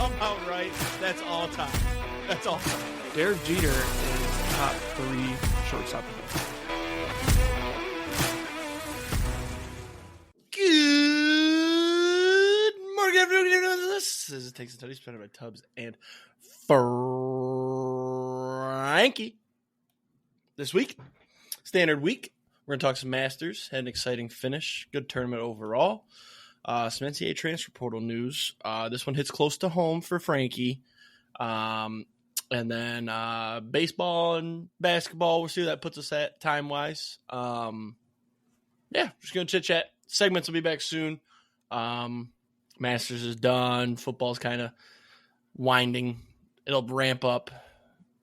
somehow right. That's all time. That's all time. Derek Jeter is top 3 shortstop. Good morning, everyone. This is Takes and Studies, presented by Tubbs and Frankie. This week, standard week, we're going to talk some Masters. Had an exciting finish. Good tournament overall. Some NCAA transfer portal news. This one hits close to home for Frankie. And then baseball and basketball. We'll see where that puts us at time-wise. Just going to chit-chat. Segments will be back soon. Masters is done. Football's kind of winding. It'll ramp up.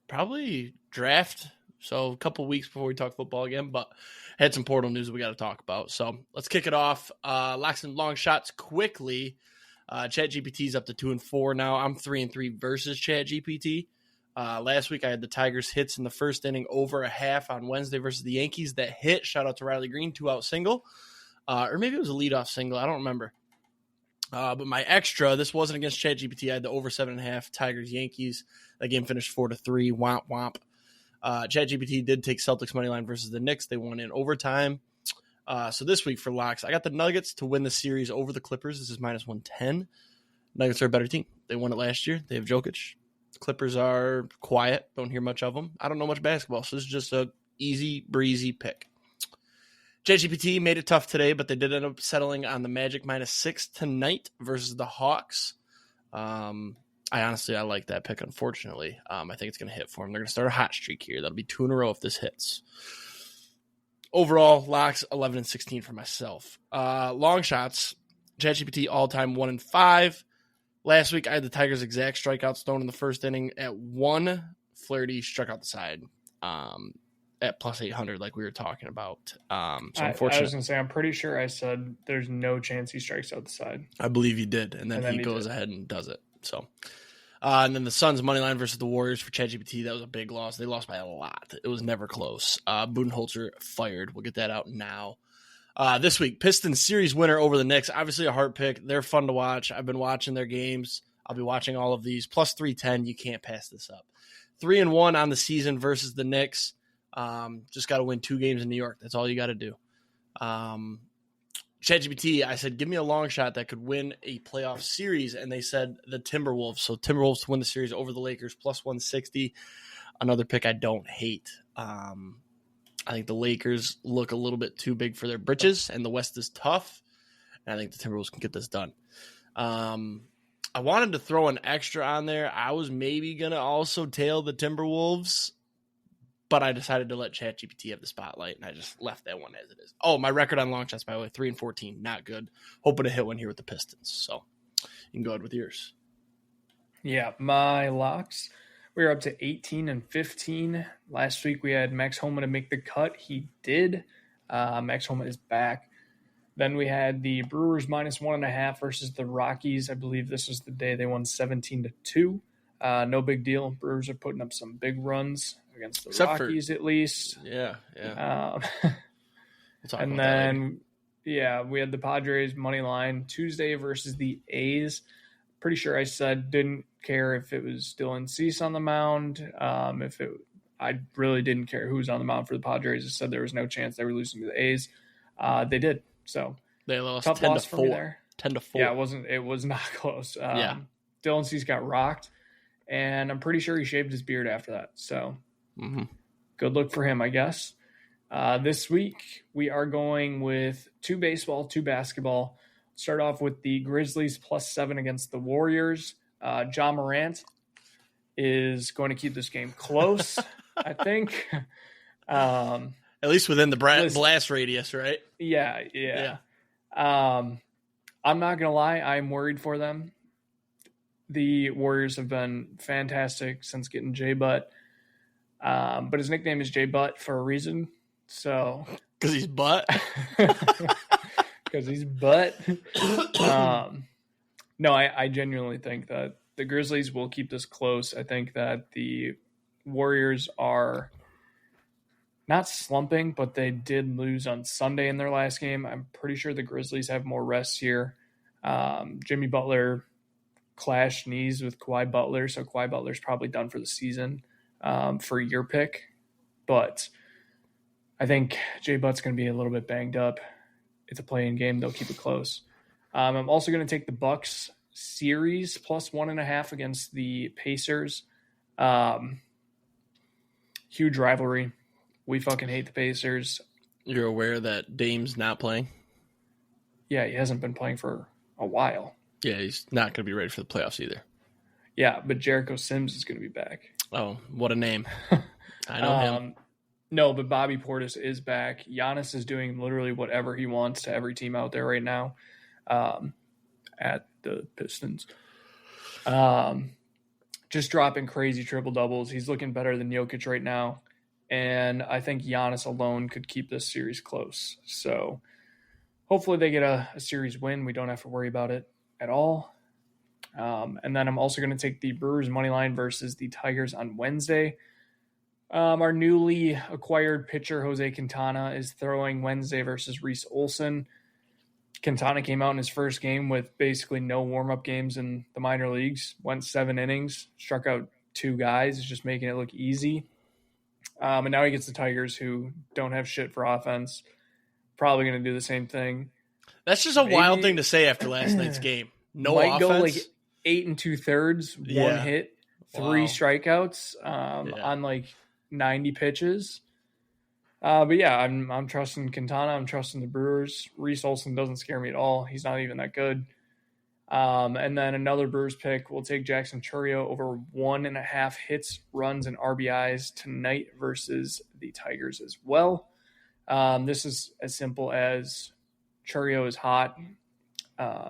Probably draft. So a couple weeks before we talk football again. But had some portal news that we got to talk about. So let's kick it off. Locks and Longshots quickly. ChatGPT's up to 2-4 now. I'm 3-3 versus ChatGPT. Last week I had the Tigers hits in the first inning over a half on Wednesday versus the Yankees. That hit. Shout out to Riley Green, 2-out single. Or maybe it was a leadoff single. I don't remember. But my extra, this wasn't against ChatGPT. I had the over 7.5 Tigers Yankees. That game finished 4-3. Womp womp. ChatGPT did take Celtics money line versus the Knicks. They won in overtime. So this week for locks, I got the Nuggets to win the series over the Clippers. This is minus 110. Nuggets are a better team. They won it last year. They have Jokic. Clippers are quiet. Don't hear much of them. I don't know much basketball, so this is just a easy breezy pick. ChatGPT made it tough today, but they did end up settling on the Magic -6 tonight versus the Hawks. I like that pick, unfortunately. I think it's going to hit for them. They're going to start a hot streak here. That'll be 2 in a row if this hits. Overall, locks 11-16 for myself. Long shots, ChatGPT all-time 1-5. Last week, I had the Tigers' exact strikeouts thrown in the first inning at 1. Flaherty struck out the side. At plus 800, like we were talking about. Unfortunately, I was going to say, I'm pretty sure I said there's no chance he strikes out the side. I believe you did, and then he goes ahead and does it. So, and then the Suns money line versus the Warriors for ChatGPT, that was a big loss. They lost by a lot. It was never close. Budenholzer fired. We'll get that out now. This week, Pistons series winner over the Knicks. Obviously a hard pick. They're fun to watch. I've been watching their games. I'll be watching all of these. Plus 310. You can't pass this up. 3-1 on the season versus the Knicks. Just got to win 2 games in New York. That's all you got to do. ChatGPT, I said, give me a long shot that could win a playoff series. And they said the Timberwolves. So Timberwolves to win the series over the Lakers, plus 160. Another pick I don't hate. I think the Lakers look a little bit too big for their britches, and the West is tough. And I think the Timberwolves can get this done. I wanted to throw an extra on there. I was maybe going to also tail the Timberwolves, but I decided to let ChatGPT have the spotlight, and I just left that one as it is. Oh, my record on long shots, by the way, 3-14, not good. Hoping to hit one here with the Pistons. So you can go ahead with yours. Yeah, my locks, we were up to 18-15. Last week we had Max Homa to make the cut. He did. Max Homa is back. Then we had the Brewers -1.5 versus the Rockies. I believe this was the day they won 17-2. No big deal. Brewers are putting up some big runs against the Rockies, at least. Yeah. And then, we had the Padres money line Tuesday versus the A's. Pretty sure I said didn't care if it was Dylan Cease on the mound. I really didn't care who was on the mound for the Padres. I said there was no chance they were losing to the A's. They did. So they lost tough 10-4. loss for me there. 10-4. Yeah, it was not close. Dylan Cease got rocked, and I'm pretty sure he shaved his beard after that. So good look for him, I guess. This week, we are going with 2 baseball, 2 basketball. Start off with the Grizzlies +7 against the Warriors. Ja Morant is going to keep this game close, I think. At least within the blast radius, right? Yeah. I'm not going to lie. I'm worried for them. The Warriors have been fantastic since getting J-Butt. But his nickname is J-Butt for a reason. So because he's butt. Because he's butt. No, I genuinely think that the Grizzlies will keep this close. I think that the Warriors are not slumping, but they did lose on Sunday in their last game. I'm pretty sure the Grizzlies have more rest here. Jimmy Butler clashed knees with Kawhi Butler, so Kawhi Butler's probably done for the season for your pick. But I think Jay Butt's going to be a little bit banged up. It's a play-in game. They'll keep it close. I'm also going to take the Bucks series plus 1.5 against the Pacers. Huge rivalry. We fucking hate the Pacers. You're aware that Dame's not playing? Yeah, he hasn't been playing for a while. Yeah, he's not going to be ready for the playoffs either. Yeah, but Jericho Sims is going to be back. Oh, what a name. I know him. No, but Bobby Portis is back. Giannis is doing literally whatever he wants to every team out there right now at the Pistons. Just dropping crazy triple-doubles. He's looking better than Jokic right now. And I think Giannis alone could keep this series close. So hopefully they get a series win. We don't have to worry about it at all. And then I'm also going to take the Brewers money line versus the Tigers on Wednesday. Our newly acquired pitcher, Jose Quintana, is throwing Wednesday versus Reese Olson. Quintana came out in his first game with basically no warm-up games in the minor leagues, went 7 innings, struck out 2 guys, just making it look easy. And now he gets the Tigers, who don't have shit for offense. Probably going to do the same thing. That's just a wild thing to say after last night's game. No might offense. Go like 8 2/3, 1 hit, 3 strikeouts on like 90 pitches. But yeah, I'm trusting Quintana. I'm trusting the Brewers. Reese Olson doesn't scare me at all. He's not even that good. And then another Brewers pick. We'll take Jackson Chourio over 1.5 hits, runs, and RBIs tonight versus the Tigers as well. This is as simple as Chourio is hot.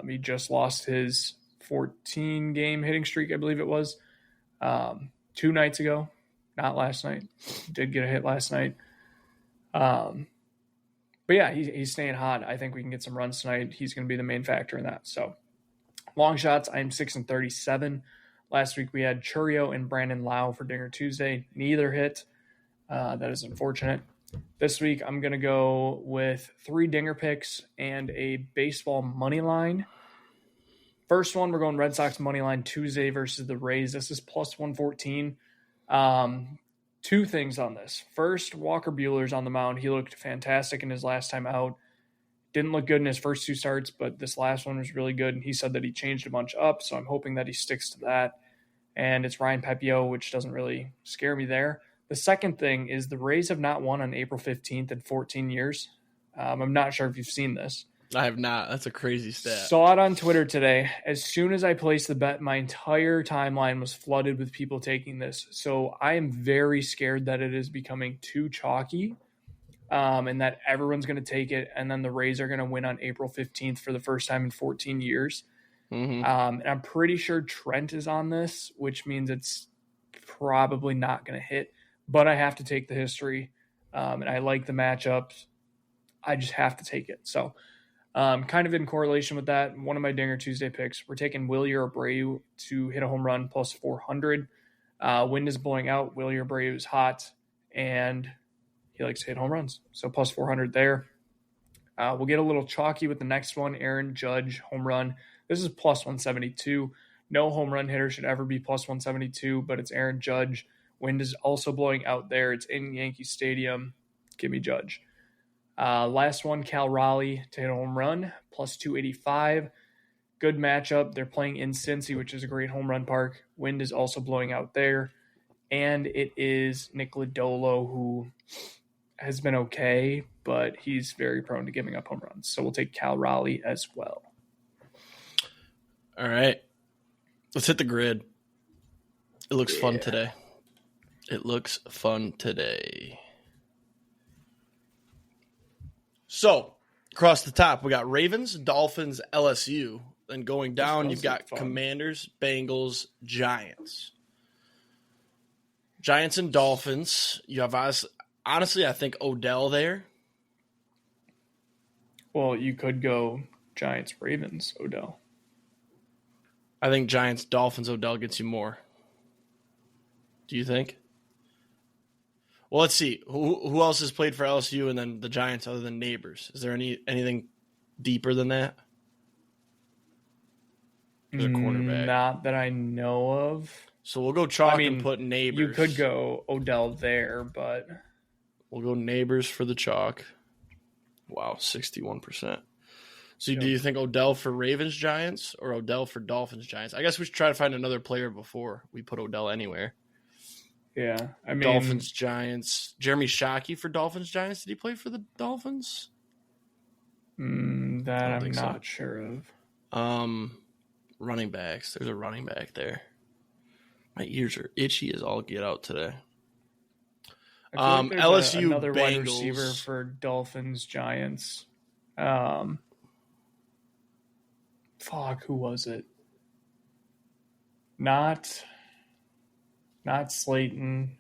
He just lost his 14-game hitting streak, I believe it was, 2 nights ago. Not last night. He did get a hit last night. But yeah, he's staying hot. I think we can get some runs tonight. He's going to be the main factor in that. So long shots, I'm 6-37. Last week we had Chourio and Brandon Lau for Dinger Tuesday. Neither hit. That is unfortunate. This week I'm going to go with 3 dinger picks and a baseball money line. First one, we're going Red Sox money line Tuesday versus the Rays. This is plus 114. 2 things on this. First, Walker Buehler's on the mound. He looked fantastic in his last time out. Didn't look good in his first 2 starts, but this last one was really good, and he said that he changed a bunch up, so I'm hoping that he sticks to that. And it's Ryan Pepiot, which doesn't really scare me there. The second thing is the Rays have not won on April 15th in 14 years. I'm not sure if you've seen this. I have not. That's a crazy stat. Saw it on Twitter today. As soon as I placed the bet, my entire timeline was flooded with people taking this. So I am very scared that it is becoming too chalky and that everyone's going to take it. And then the Rays are going to win on April 15th for the first time in 14 years. Mm-hmm. And I'm pretty sure Trent is on this, which means it's probably not going to hit. But I have to take the history, and I like the matchups. I just have to take it. So kind of in correlation with that, one of my Dinger Tuesday picks, we're taking Wilyer Abreu to hit a home run plus 400. Wind is blowing out. Wilyer Abreu is hot, and he likes to hit home runs. So plus 400 there. We'll get a little chalky with the next one, Aaron Judge home run. This is plus 172. No home run hitter should ever be plus 172, but it's Aaron Judge. Wind is also blowing out there. It's in Yankee Stadium. Give me Judge. Last one, Cal Raleigh to hit a home run, plus 285. Good matchup. They're playing in Cincy, which is a great home run park. Wind is also blowing out there. And it is Nick Lodolo, who has been okay, but he's very prone to giving up home runs. So we'll take Cal Raleigh as well. All right. Let's hit the grid. It looks fun today. It looks fun today. So, across the top, we got Ravens, Dolphins, LSU. Then going down, you've got Commanders, Bengals, Giants. Giants and Dolphins. You have, honestly, I think Odell there. Well, you could go Giants, Ravens, Odell. I think Giants, Dolphins, Odell gets you more. Do you think? Well, let's see. Who else has played for LSU and then the Giants other than Neighbors? Is there anything deeper than that? as a cornerback? Not that I know of. So we'll go chalk and put Neighbors. You could go Odell there, but we'll go Neighbors for the chalk. Wow, 61%. So do you think Odell for Ravens Giants or Odell for Dolphins Giants? I guess we should try to find another player before we put Odell anywhere. Yeah, I mean Dolphins Giants. Jeremy Shockey for Dolphins Giants. Did he play for the Dolphins? That I'm not sure of. Running backs. There's a running back there. My ears are itchy as all get out today. I feel like LSU another Bengals. wide receiver for Dolphins Giants. Who was it? Not Slayton.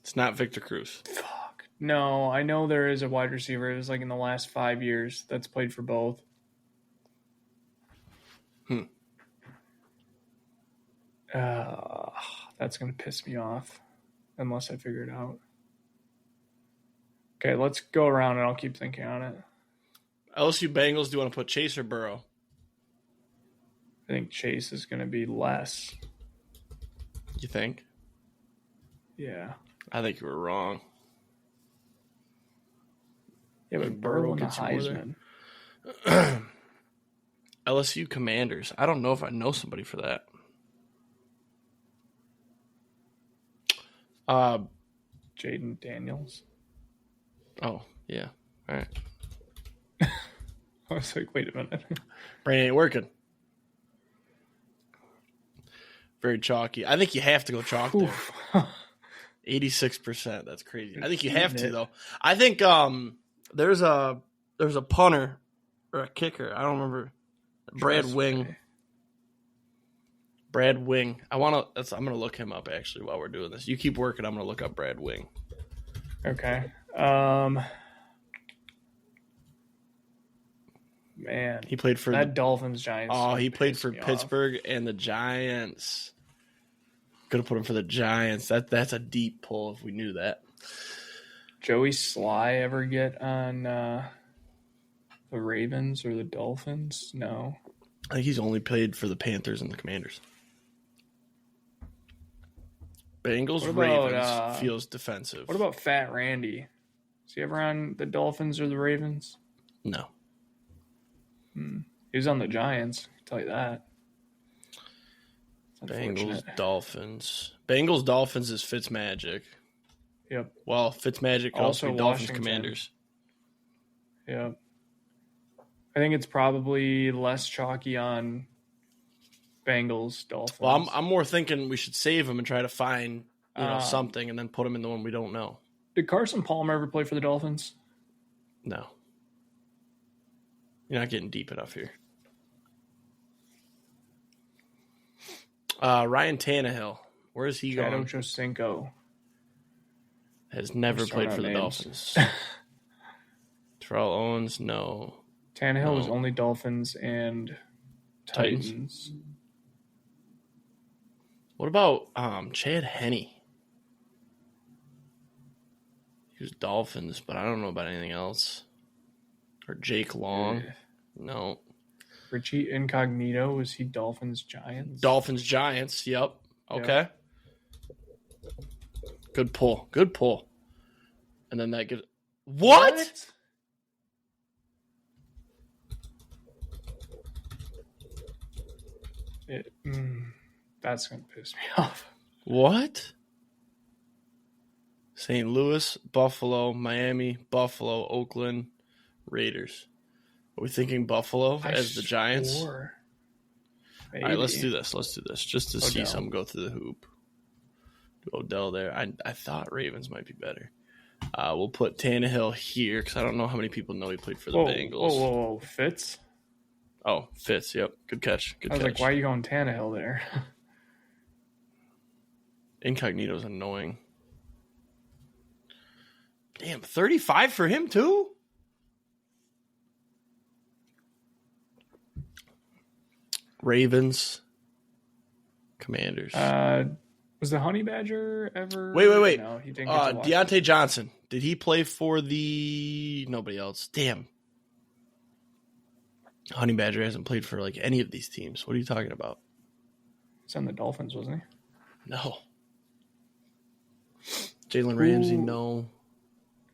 It's not Victor Cruz. No, I know there is a wide receiver. It was like in the last 5 years that's played for both. That's going to piss me off unless I figure it out. Okay, let's go around and I'll keep thinking on it. LSU Bengals, do you want to put Chase or Burrow? I think Chase is going to be less. You think? Yeah. I think you were wrong. Yeah, but Burrow and the Heisman. LSU Commanders. I don't know if I know somebody for that. Jaden Daniels. Oh, yeah. All right. I was like, wait a minute. Brain ain't working. Very chalky. I think you have to go chalk there. 86%. That's crazy. I think you have to, though. I think there's a punter or a kicker. I don't remember. Brad Wing. Brad Wing. I'm gonna look him up actually while we're doing this. You keep working. I'm gonna look up Brad Wing. Okay. Man, he played for that Dolphins Giants. Oh, he played for Pittsburgh and the Giants. Could have put him for the Giants. That's a deep pull if we knew that. Joey Sly ever get on the Ravens or the Dolphins? No. I think he's only played for the Panthers and the Commanders. Bengals, Ravens feels defensive. What about Fat Randy? Is he ever on the Dolphins or the Ravens? No. He was on the Giants, I can tell you that. Bengals, Dolphins. Bengals, Dolphins is Fitzmagic. Yep. Well, Fitzmagic could also be Dolphins, Commanders. Yep. I think it's probably less chalky on Bengals, Dolphins. Well, I'm more thinking we should save him and try to find something and then put him in the one we don't know. Did Carson Palmer ever play for the Dolphins? No. You're not getting deep enough here. Ryan Tannehill. Where is he going? Ochocinco. Has never played for the Dolphins. Terrell Owens, no. Tannehill was only Dolphins and Titans. What about Chad Henne? He was Dolphins, but I don't know about anything else. Or Jake Long. No. Richie Incognito, was he Dolphins Giants? Dolphins Giants, yep. Okay. Yep. Good pull. Good pull. And then that gives... What? That's going to piss me off. What? St. Louis, Buffalo, Miami, Buffalo, Oakland, Raiders. Are we thinking Buffalo as the Giants? All right, let's do this. Just to see some go through the hoop. Do Odell there. I thought Ravens might be better. We'll put Tannehill here because I don't know how many people know he played for the Bengals. Whoa. Fitz? Oh, Fitz, yep. Good catch. I was like, why are you going Tannehill there? Incognito's annoying. Damn, 35 for him too? Ravens, Commanders. Was the Honey Badger ever? Wait. No, he didn't. Deontay Johnson. Did he play for the... Nobody else. Damn. Honey Badger hasn't played for like any of these teams. What are you talking about? He's on the Dolphins, wasn't he? No. Jalen Ramsey, no.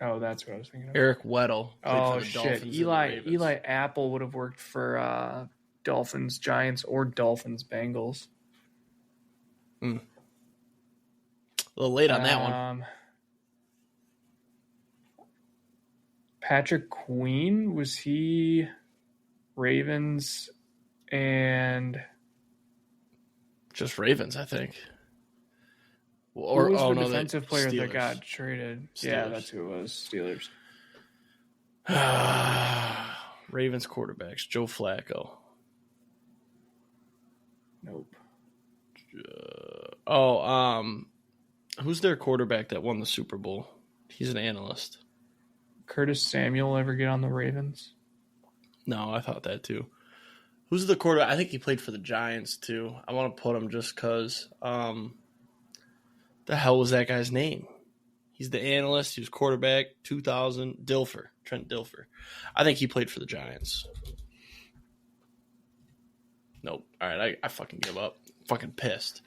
Oh, that's what I was thinking of. Eric Weddle played for the shit. Dolphins. Eli Apple would have worked for Dolphins, Giants, or Dolphins, Bengals. A little late on that one. Patrick Queen, was he Ravens and just Ravens, I think. Or who was the defensive player Steelers. That got traded? Steelers. Yeah, that's who it was. Steelers. Ravens quarterbacks. Joe Flacco. Nope. Who's their quarterback that won the Super Bowl? He's an analyst. Curtis Samuel ever get on the Ravens? No, I thought that too. Who's the quarterback? I think he played for the Giants too. I want to put him just because. The hell was that guy's name? He's the analyst. He was quarterback. 2000. Trent Dilfer. I think he played for the Giants. Nope. All right, I fucking give up. Fucking pissed.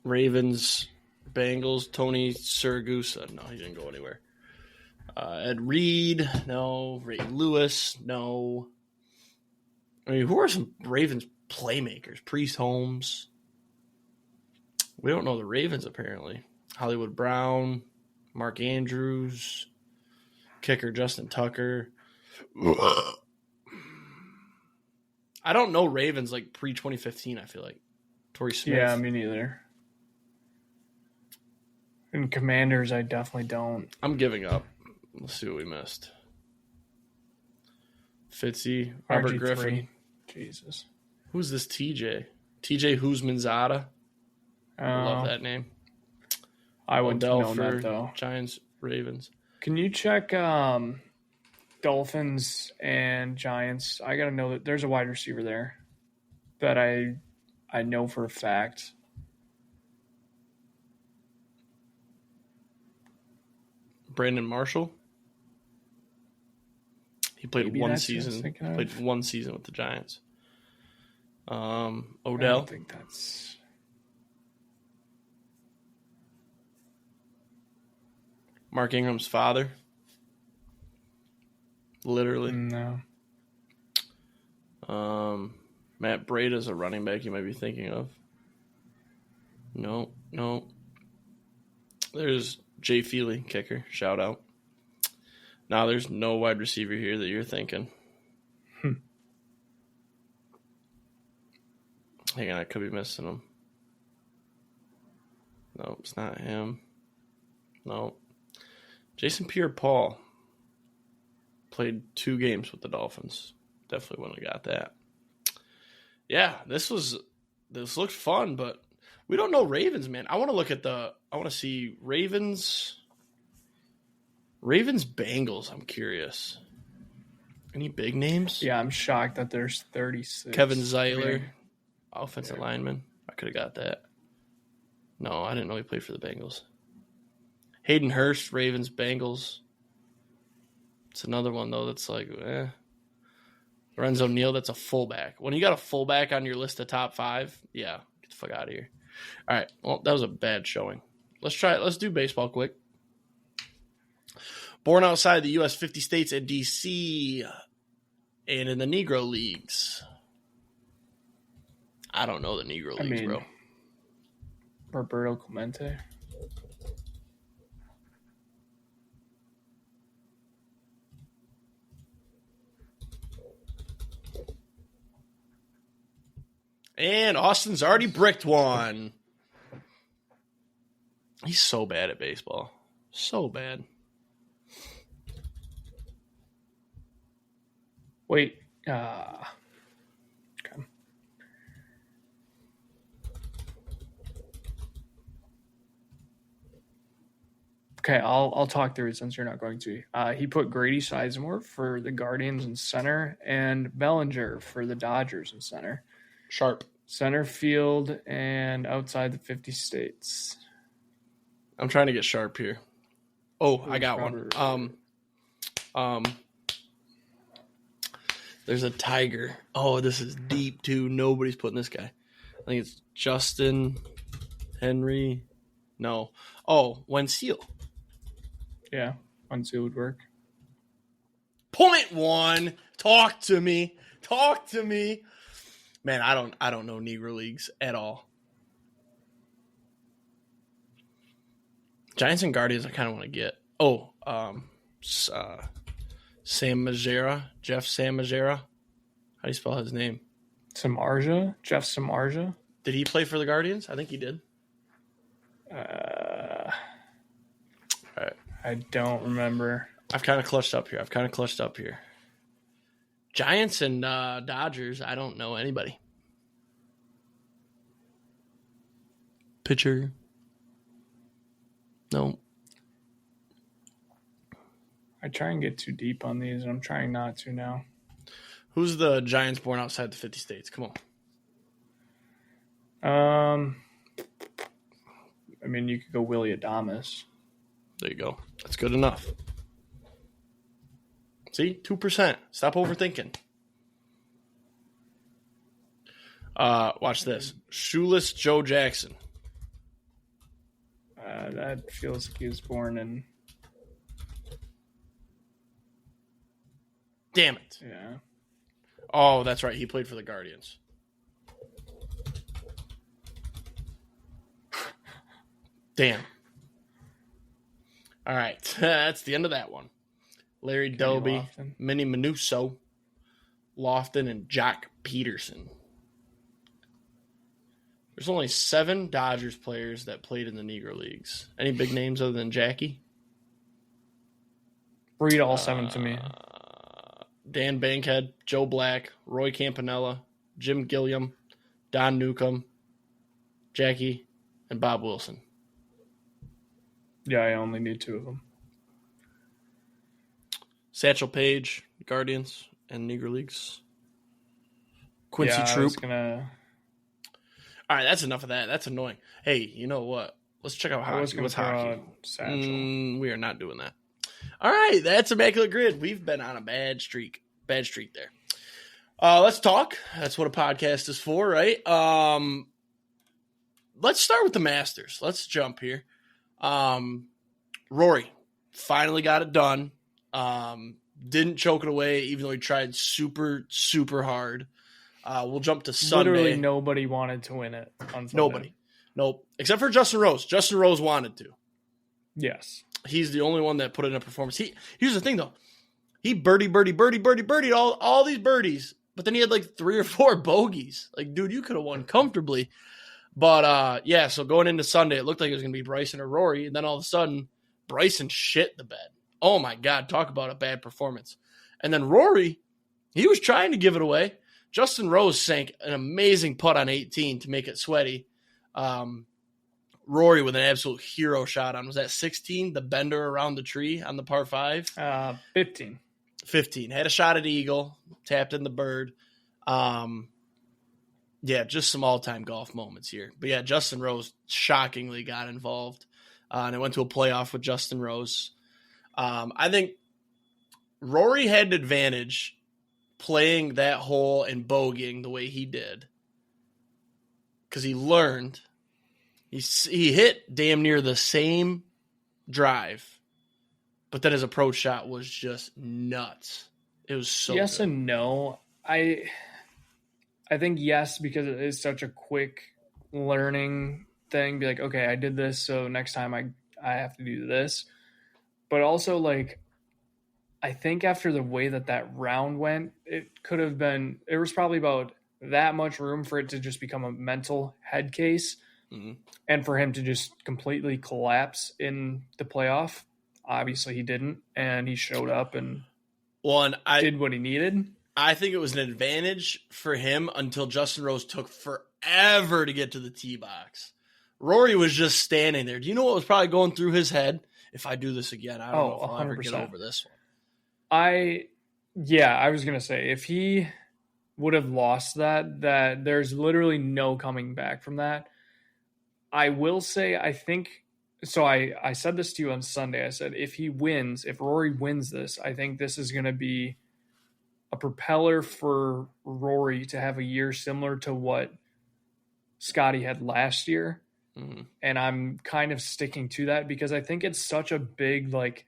Ravens, Bengals, Tony Siragusa. No, he didn't go anywhere. Ed Reed, no. Ray Lewis, no. I mean, who are some Ravens playmakers? Priest Holmes. We don't know the Ravens, apparently. Hollywood Brown, Mark Andrews, kicker Justin Tucker. I don't know Ravens like pre-2015, I feel like. Torrey Smith. Yeah, me neither. And Commanders, I definitely don't. I'm giving up. Let's see what we missed. Fitzy, Robert RG3. Griffin. Jesus. Who's this TJ? TJ Huzmanzada. I love that name. I would know for that, though. Giants, Ravens. Can you check Dolphins and Giants? I got to know that there's a wide receiver there that I know for a fact. Brandon Marshall. He played Maybe one season. Played one season with the Giants. Odell. I don't think that's... Mark Ingram's father. Literally. No. Matt Breida's a running back you might be thinking of. No. There's Jay Feely, kicker. Shout out. Now there's no wide receiver here that you're thinking. Hang on, I could be missing him. No, it's not him. No. Jason Pierre-Paul played 2 games with the Dolphins. Definitely wouldn't have got that. Yeah, this looked fun, but we don't know Ravens, man. I want to see Ravens Bengals. I'm curious. Any big names? Yeah, I'm shocked that there's 36. Kevin Zeiler, offensive lineman. I could have got that. No, I didn't know he played for the Bengals. Hayden Hurst, Ravens, Bengals. It's another one, though, that's like, Lorenzo Neal, that's a fullback. When you got a fullback on your list of top 5, yeah, get the fuck out of here. All right, well, that was a bad showing. Let's do baseball quick. Born outside the U.S., 50 states and D.C., and in the Negro Leagues. I don't know the Negro Leagues, bro. Roberto Clemente. And Austin's already bricked one. He's so bad at baseball. So bad. Wait. Okay. Okay, I'll talk through it since you're not going to. He put Grady Sizemore for the Guardians in center and Bellinger for the Dodgers in center. Sharp. Center field and outside the 50 states. I'm trying to get Sharp here. Oh, I got one. There's a Tiger. Oh, this is deep, too. Nobody's putting this guy. I think it's Justin Henry. No. Oh, Wenzel. Yeah, Wenzel would work. 0.1. Talk to me. Talk to me. Man, I don't know Negro Leagues at all. Giants and Guardians I kind of want to get. Oh, Sam Majera. Jeff Sam Majera. How do you spell his name? Samardzija? Jeff Samardzija? Did he play for the Guardians? I think he did. I don't remember. I've kind of clutched up here. Giants and Dodgers, I don't know anybody. Pitcher. No. I try and get too deep on these, and I'm trying not to now. Who's the Giants born outside the 50 states? Come on. I mean, you could go Willie Adames. There you go. That's good enough. See? 2%. Stop overthinking. Watch this. Shoeless Joe Jackson. That feels like he was born in... Damn it. Yeah. Oh, that's right. He played for the Guardians. Damn. All right. That's the end of that one. Larry Doby, Minnie Manuso, Lofton, and Jock Peterson. There's only 7 Dodgers players that played in the Negro Leagues. Any big names other than Jackie? Read all 7 to me. Dan Bankhead, Joe Black, Roy Campanella, Jim Gilliam, Don Newcomb, Jackie, and Bob Wilson. Yeah, I only need 2 of them. Satchel Paige, Guardians, and Negro Leagues. Quincy Troop. All right, that's enough of that. That's annoying. Hey, you know what? Let's check out hockey. What's hockey? We are not doing that. All right, that's Immaculate Grid. We've been on a bad streak. Bad streak there. Let's talk. That's what a podcast is for, right? Let's start with the Masters. Let's jump here. Rory finally got it done. Didn't choke it away, even though he tried super, super hard. We'll jump to Sunday. Literally nobody wanted to win it on Sunday. Nobody. Nope. Except for Justin Rose. Justin Rose wanted to. Yes. He's the only one that put in a performance. Here's the thing, though. He birdied all these birdies, but then he had like 3 or 4 bogeys. Like, dude, you could have won comfortably. But, yeah, so going into Sunday, it looked like it was going to be Bryson or Rory, and then all of a sudden, Bryson shit the bed. Oh, my God, talk about a bad performance. And then Rory, he was trying to give it away. Justin Rose sank an amazing putt on 18 to make it sweaty. Rory with an absolute hero shot on, was that 16, the bender around the tree on the par 5? 15. 15. Had a shot at eagle, tapped in the bird. Yeah, just some all-time golf moments here. But, yeah, Justin Rose shockingly got involved. And it went to a playoff with Justin Rose. I think Rory had an advantage playing that hole and bogeying the way he did. Because he learned. He hit damn near the same drive. But then his approach shot was just nuts. It was so yes good. And no. I think yes, because it is such a quick learning thing. Be like, okay, I did this, so next time I have to do this. But also, like, I think after the way that round went, it was probably about that much room for it to just become a mental head case. Mm-hmm. And for him to just completely collapse in the playoff. Obviously he didn't, and he showed up and did what he needed. I think it was an advantage for him until Justin Rose took forever to get to the tee box. Rory was just standing there. Do you know what was probably going through his head? If I do this again, I don't know if I'll 100%. Ever get over this one. I was going to say, if he would have lost that there's literally no coming back from that. I will say, I think, so I said this to you on Sunday. I said, if Rory wins this, I think this is going to be a propeller for Rory to have a year similar to what Scotty had last year. Mm-hmm. And I'm kind of sticking to that because I think it's such a big like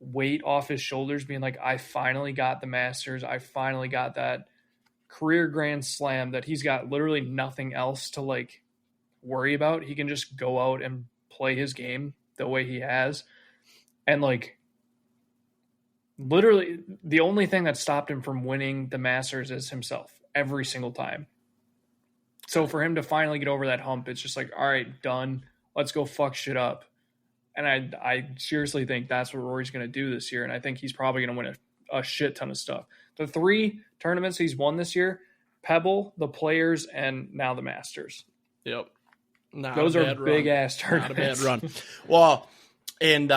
weight off his shoulders being like, I finally got the Masters. I finally got that career Grand Slam that he's got literally nothing else to like worry about. He can just go out and play his game the way he has. And like literally the only thing that stopped him from winning the Masters is himself every single time. So for him to finally get over that hump, it's just like, all right, done. Let's go fuck shit up. And I seriously think that's what Rory's going to do this year. And I think he's probably going to win a shit ton of stuff. The 3 tournaments he's won this year, Pebble, the Players, and now the Masters. Yep. Those are big-ass tournaments. Not a bad run. Well, and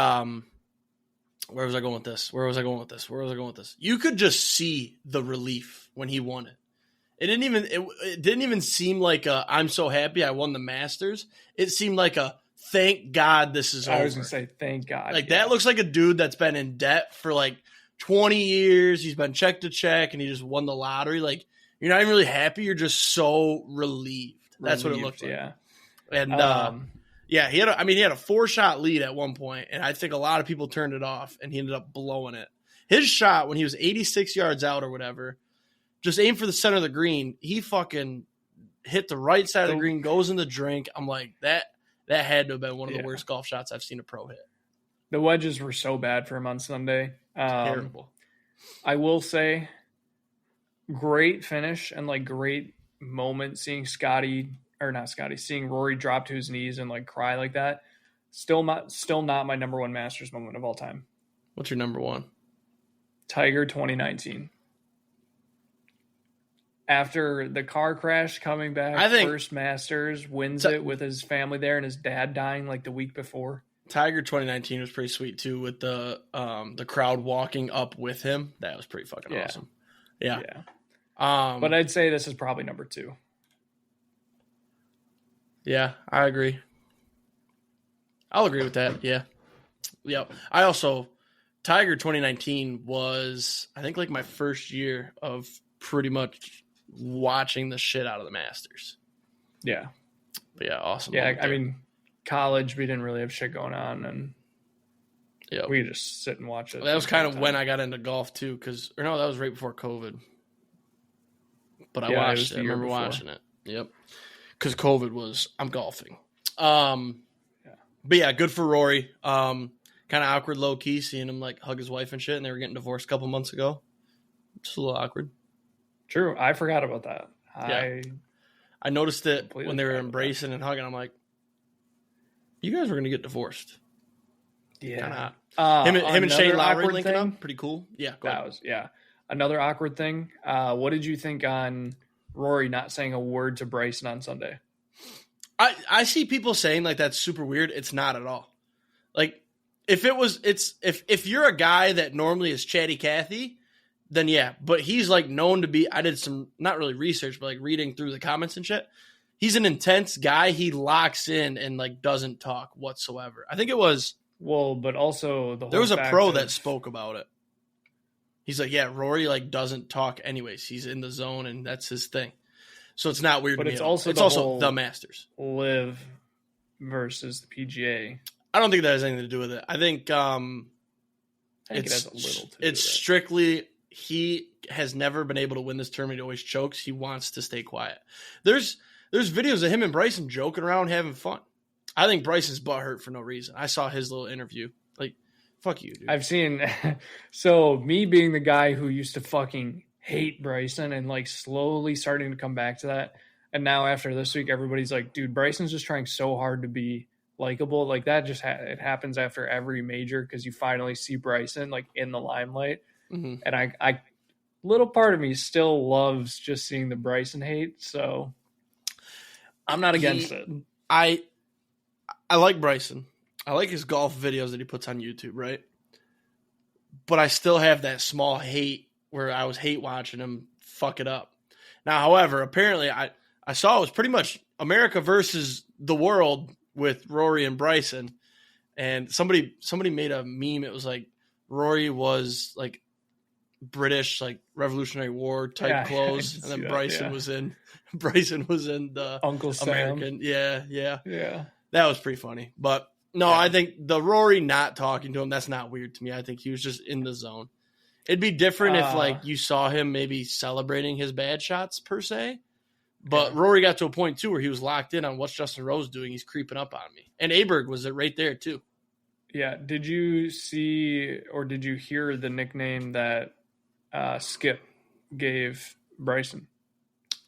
where was I going with this? You could just see the relief when he won it. It didn't even seem like a I'm so happy I won the Masters. It seemed like a thank God this is over. I was going to say thank God. Like that looks like a dude that's been in debt for like 20 years. He's been check to check and he just won the lottery. Like you're not even really happy. You're just so relieved. That's what it looked like. Yeah. And he had a 4-shot lead at one point, and I think a lot of people turned it off, and he ended up blowing it. His shot when he was 86 yards out or whatever, just aimed for the center of the green. He fucking hit the right side of the green, goes in the drink. I'm like, that had to have been one of the worst golf shots I've seen a pro hit. The wedges were so bad for him on Sunday. Terrible. I will say, great finish and like great moment seeing seeing Rory drop to his knees and like cry like that. Still not my number one Masters moment of all time. What's your number one? Tiger 2019. After the car crash, coming back, I think first Masters, wins it with his family there and his dad dying like the week before. Tiger 2019 was pretty sweet too, with the crowd walking up with him. That was pretty fucking awesome. Yeah. But I'd say this is probably number 2. Yeah, I agree. I'll agree with that. Yeah. Yep. Tiger 2019 was, I think, like my first year of pretty much watching the shit out of the Masters. Yeah. But yeah, awesome. Yeah, I mean, college, we didn't really have shit going on, and we could just sit and watch it. Well, that was kind of when I got into golf, too, that was right before COVID. But I watched it. I remember watching it. Yep. Because COVID I'm golfing. But yeah, good for Rory. Kind of awkward, low key, seeing him like hug his wife and shit, and they were getting divorced a couple months ago. Just a little awkward. True, I forgot about that. I noticed it when they were embracing and hugging. I'm like, you guys were gonna get divorced. Yeah. Him and Shane Lowry linking up, pretty cool. Yeah, go ahead. Another awkward thing. What did you think on Rory not saying a word to Bryson on Sunday? I see people saying like that's super weird. It's not at all. Like if you're a guy that normally is chatty Cathy, then yeah. But he's like known to be. I did some not really research, but like reading through the comments and shit. He's an intense guy. He locks in and like doesn't talk whatsoever. I think it was but also there was a pro that spoke about it. He's like, yeah, Rory like doesn't talk anyways. He's in the zone and that's his thing. So it's not weird. But it's also the Masters. Live versus the PGA. I don't think that has anything to do with it. I think it has a little to do with it. Strictly he has never been able to win this tournament. He always chokes. He wants to stay quiet. There's videos of him and Bryson joking around, having fun. I think Bryson's butthurt for no reason. I saw his little interview. Like, fuck you, dude. I've seen so me being the guy who used to fucking hate Bryson and like slowly starting to come back to that. And now after this week, everybody's like, dude, Bryson's just trying so hard to be likable. Like that just it happens after every major because you finally see Bryson like in the limelight. Mm-hmm. And I little part of me still loves just seeing the Bryson hate. So I'm not against it. I like Bryson. I like his golf videos that he puts on YouTube, right? But I still have that small hate where I was hate watching him fuck it up. Now, however, apparently I saw it was pretty much America versus the world with Rory and Bryson. And somebody made a meme. It was like Rory was like British like Revolutionary War type clothes, and then Bryson was in the Uncle American. Sam. Yeah. That was pretty funny. But no, I think the Rory not talking to him, that's not weird to me. I think he was just in the zone. It'd be different if like you saw him maybe celebrating his bad shots per se. But Rory got to a point too where he was locked in on what's Justin Rose doing. He's creeping up on me. And Aberg was right there too. Yeah. Did you see or did you hear the nickname that Skip gave Bryson?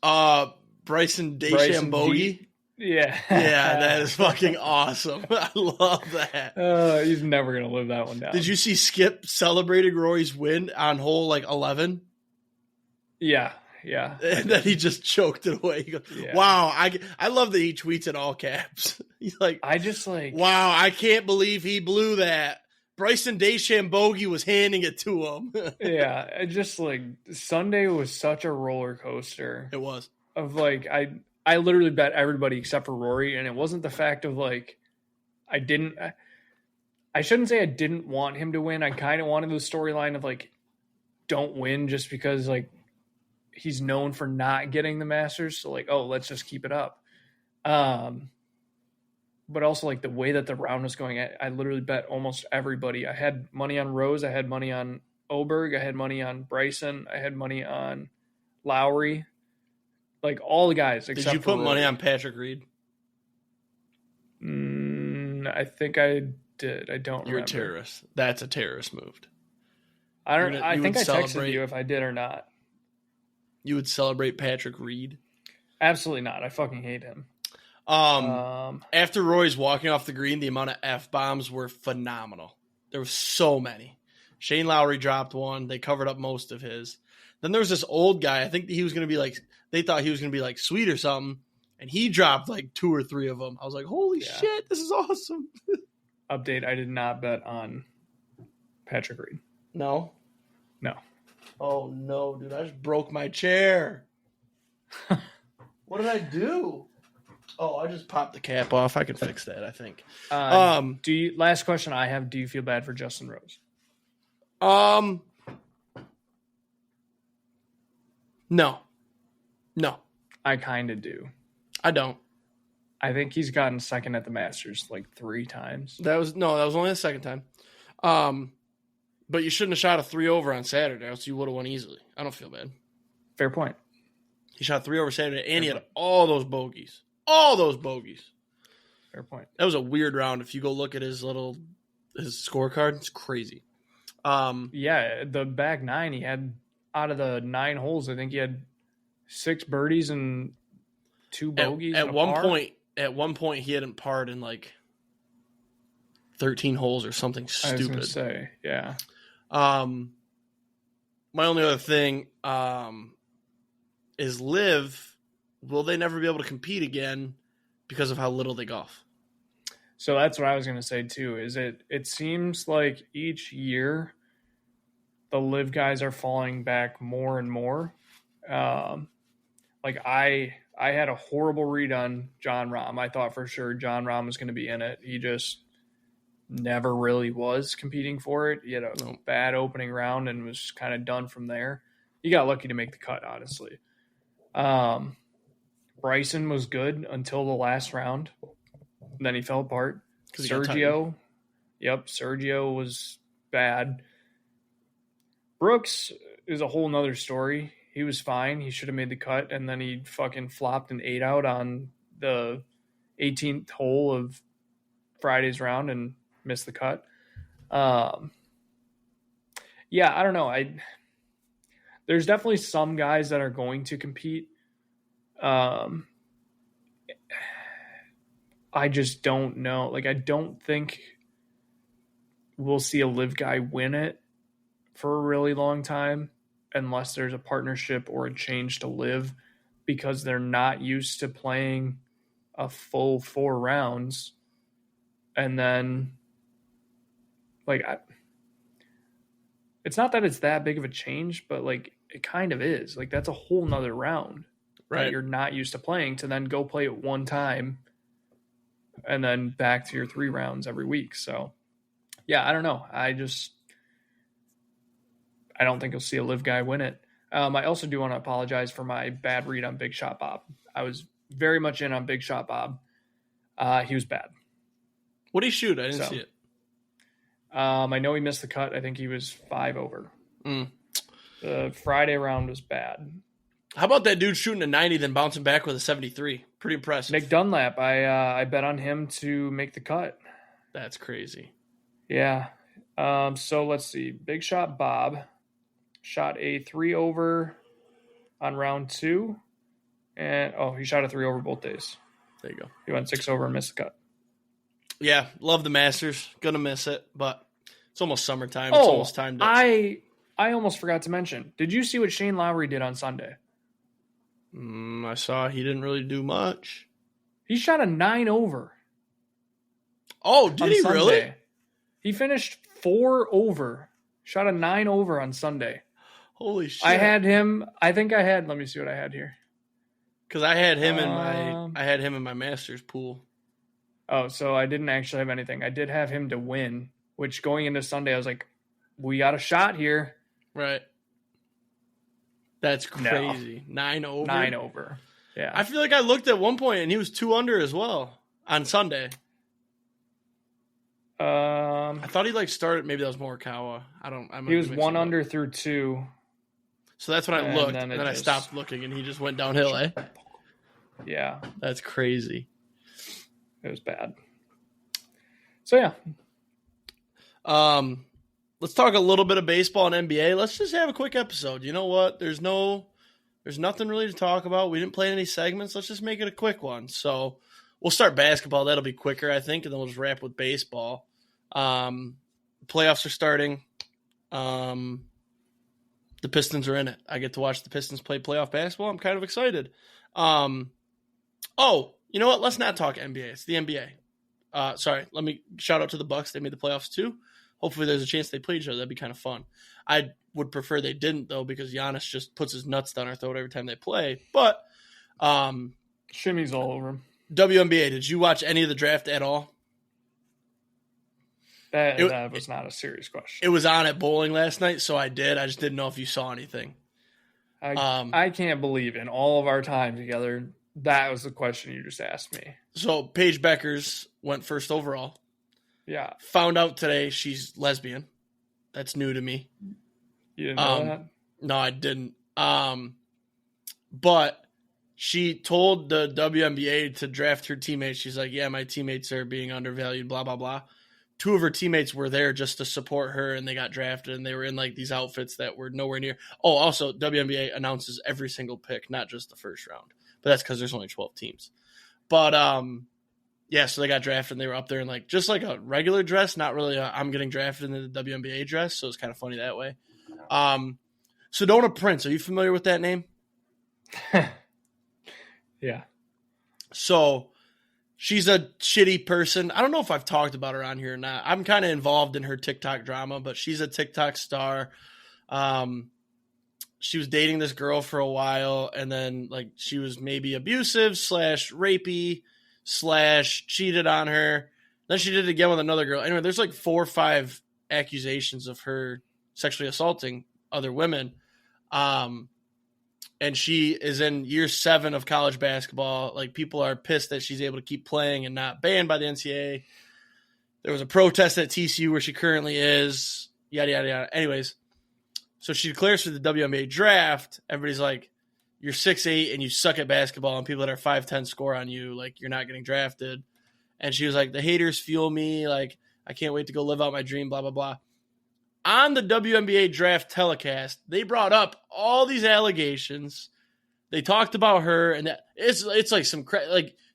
Bryson DeChambeau. Yeah. Yeah, that is fucking awesome. I love that. He's never going to live that one down. Did you see Skip celebrating Rory's win on hole like 11? Yeah. And then he just choked it away. He goes, wow, I love that he tweets in all caps. He's like, wow, I can't believe he blew that. Bryson DeChambeau was handing it to him. Yeah, just like Sunday was such a roller coaster. It was. Of like, I literally bet everybody except for Rory, and it wasn't the fact of like, I shouldn't say I didn't want him to win. I kind of wanted the storyline of like, don't win just because like, he's known for not getting the Masters. So like, oh, let's just keep it up. But also like the way that the round was going, I literally bet almost everybody. I had money on Rose. I had money on Oberg. I had money on Bryson. I had money on Lowry. Like all the guys except for Did you put Rory. money on Patrick Reed? I think I did. I don't remember. You're a terrorist. That's a terrorist move. I think I texted you if I did or not. You would celebrate Patrick Reed? Absolutely not. I fucking hate him. After Roy's walking off the green, the amount of F-bombs were phenomenal. There were so many. Shane Lowry dropped one. They covered up most of his. Then there was this old guy. I think he was going to be like, they thought he was going to be like sweet or something. And he dropped like 2 or 3 of them. I was like, holy shit, this is awesome. Update, I did not bet on Patrick Reed. No? No. Oh, no, dude. I just broke my chair. What did I do? Oh, I just popped the cap off. I can fix that, I think. Last question I have, do you feel bad for Justin Rose? No. I kind of do. I don't. I think he's gotten second at the Masters like 3 times. That was only the second time. But you shouldn't have shot a 3 over on Saturday, else you would have won easily. I don't feel bad. Fair point. He shot 3 over Saturday, and he had all those bogeys. All those bogeys. Fair point. That was a weird round. If you go look at his scorecard, it's crazy. Yeah, the back 9, he had out of the 9 holes, I think he had 6 birdies and 2 bogeys. At one point, he hadn't parred in like 13 holes or something stupid. I was going to say, yeah. My only other thing is Liv. Will they never be able to compete again because of how little they golf? So that's what I was going to say too. Is it seems like each year the Liv guys are falling back more and more. Like I had a horrible read on John Rahm. I thought for sure John Rahm was going to be in it. He just never really was competing for it. He had a bad opening round and was kind of done from there. He got lucky to make the cut, honestly. Bryson was good until the last round. Then he fell apart. Sergio was bad. Brooks is a whole nother story. He was fine. He should have made the cut, and then he fucking flopped an 8 out on the 18th hole of Friday's round and missed the cut. Yeah, I don't know. There's definitely some guys that are going to compete. I just don't know. Like, I don't think we'll see a Liv guy win it for a really long time unless there's a partnership or a change to Liv, because they're not used to playing a full 4 rounds. And then, like, it's not that it's that big of a change, but, like, it kind of is. Like, that's a whole nother round that you're not used to playing, to then go play it one time and then back to your 3 rounds every week. So, yeah, I don't know. I don't think you'll see a live guy win it. I also do want to apologize for my bad read on Big Shot Bob. I was very much in on Big Shot Bob. He was bad. What did he shoot? I didn't see it. I know he missed the cut. I think he was 5 over. The Friday round was bad. How about that dude shooting a 90, then bouncing back with a 73? Pretty impressive. Nick Dunlap, I bet on him to make the cut. That's crazy. Yeah. So let's see. Big Shot Bob shot a 3 over on round 2. And, he shot a 3 over both days. There you go. He went 6 over and missed the cut. Yeah, love the Masters. Gonna miss it, but it's almost summertime. It's almost time to... I almost forgot to mention. Did you see what Shane Lowry did on Sunday? I saw he didn't really do much. He shot a 9 over. Oh, did he Sunday. Really? He finished 4 over. Shot a 9 over on Sunday. Holy shit. Let me see what I had here. Because I had him in my Masters pool. Oh, so I didn't actually have anything. I did have him to win, which going into Sunday, I was like, we got a shot here. Right. That's crazy. No. 9 over? 9 over. Yeah. I feel like I looked at one point and he was 2 under as well on Sunday. I thought he started, maybe that was Morikawa. He was 1 under through 2. So that's when I looked, and then I stopped looking, and he just went downhill, eh? Yeah. That's crazy. It was bad. So, yeah. Let's talk a little bit of baseball and NBA. Let's just have a quick episode. You know what? There's nothing really to talk about. We didn't play any segments. Let's just make it a quick one. So, we'll start basketball. That'll be quicker, I think, and then we'll just wrap with baseball. Playoffs are starting. The Pistons are in it. I get to watch the Pistons play playoff basketball. I'm kind of excited. You know what? Let's not talk NBA. It's the NBA. Sorry. Let me shout out to the Bucks. They made the playoffs too. Hopefully there's a chance they play each other. That'd be kind of fun. I would prefer they didn't, though, because Giannis just puts his nuts down our throat every time they play. But shimmy's all over him. WNBA, did you watch any of the draft at all? That was not a serious question. It was on at bowling last night, so I did. I just didn't know if you saw anything. I can't believe in all of our time together, that was the question you just asked me. So Paige Beckers went first overall. Yeah. Found out today she's lesbian. That's new to me. You didn't know that? No, I didn't. But she told the WNBA to draft her teammates. She's like, yeah, my teammates are being undervalued, blah, blah, blah. 2 of her teammates were there just to support her, and they got drafted, and they were in these outfits that were nowhere near. Oh, also, WNBA announces every single pick, not just the first round. But that's because there's only 12 teams. But, yeah, so they got drafted, and they were up there in just like a regular dress, not really I'm getting drafted in the WNBA dress, so it's kind of funny that way. Sedona Prince, are you familiar with that name? Yeah. So she's a shitty person. I don't know if I've talked about her on here or not. I'm kind of involved in her TikTok drama, but she's a TikTok star. She was dating this girl for a while, and then she was maybe abusive / rapey / cheated on her. Then she did it again with another girl. Anyway, there's 4 or 5 accusations of her sexually assaulting other women. And she is in year 7 of college basketball. People are pissed that she's able to keep playing and not banned by the NCAA. There was a protest at TCU where she currently is, yada, yada, yada. Anyways, so she declares for the WNBA draft. Everybody's like, you're 6'8" and you suck at basketball, and people that are 5'10" score on you, you're not getting drafted. And she was like, the haters fuel me. I can't wait to go live out my dream, blah, blah, blah. On the WNBA draft telecast, they brought up all these allegations. They talked about her, and it's some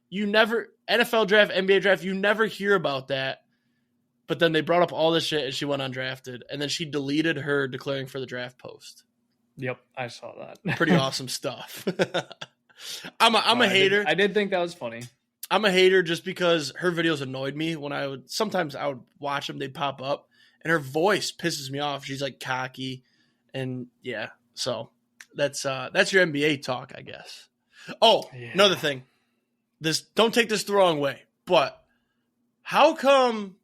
you never NFL draft, NBA draft, you never hear about that. But then they brought up all this shit, and she went undrafted, and then she deleted her declaring for the draft post. Yep, I saw that. Pretty awesome stuff. I'm a hater. I did think that was funny. I'm a hater just because her videos annoyed me when sometimes I would watch them, they'd pop up. And her voice pisses me off. She's cocky, and yeah. So that's your NBA talk, I guess. Oh, yeah. Another thing. Don't take this the wrong way, but how come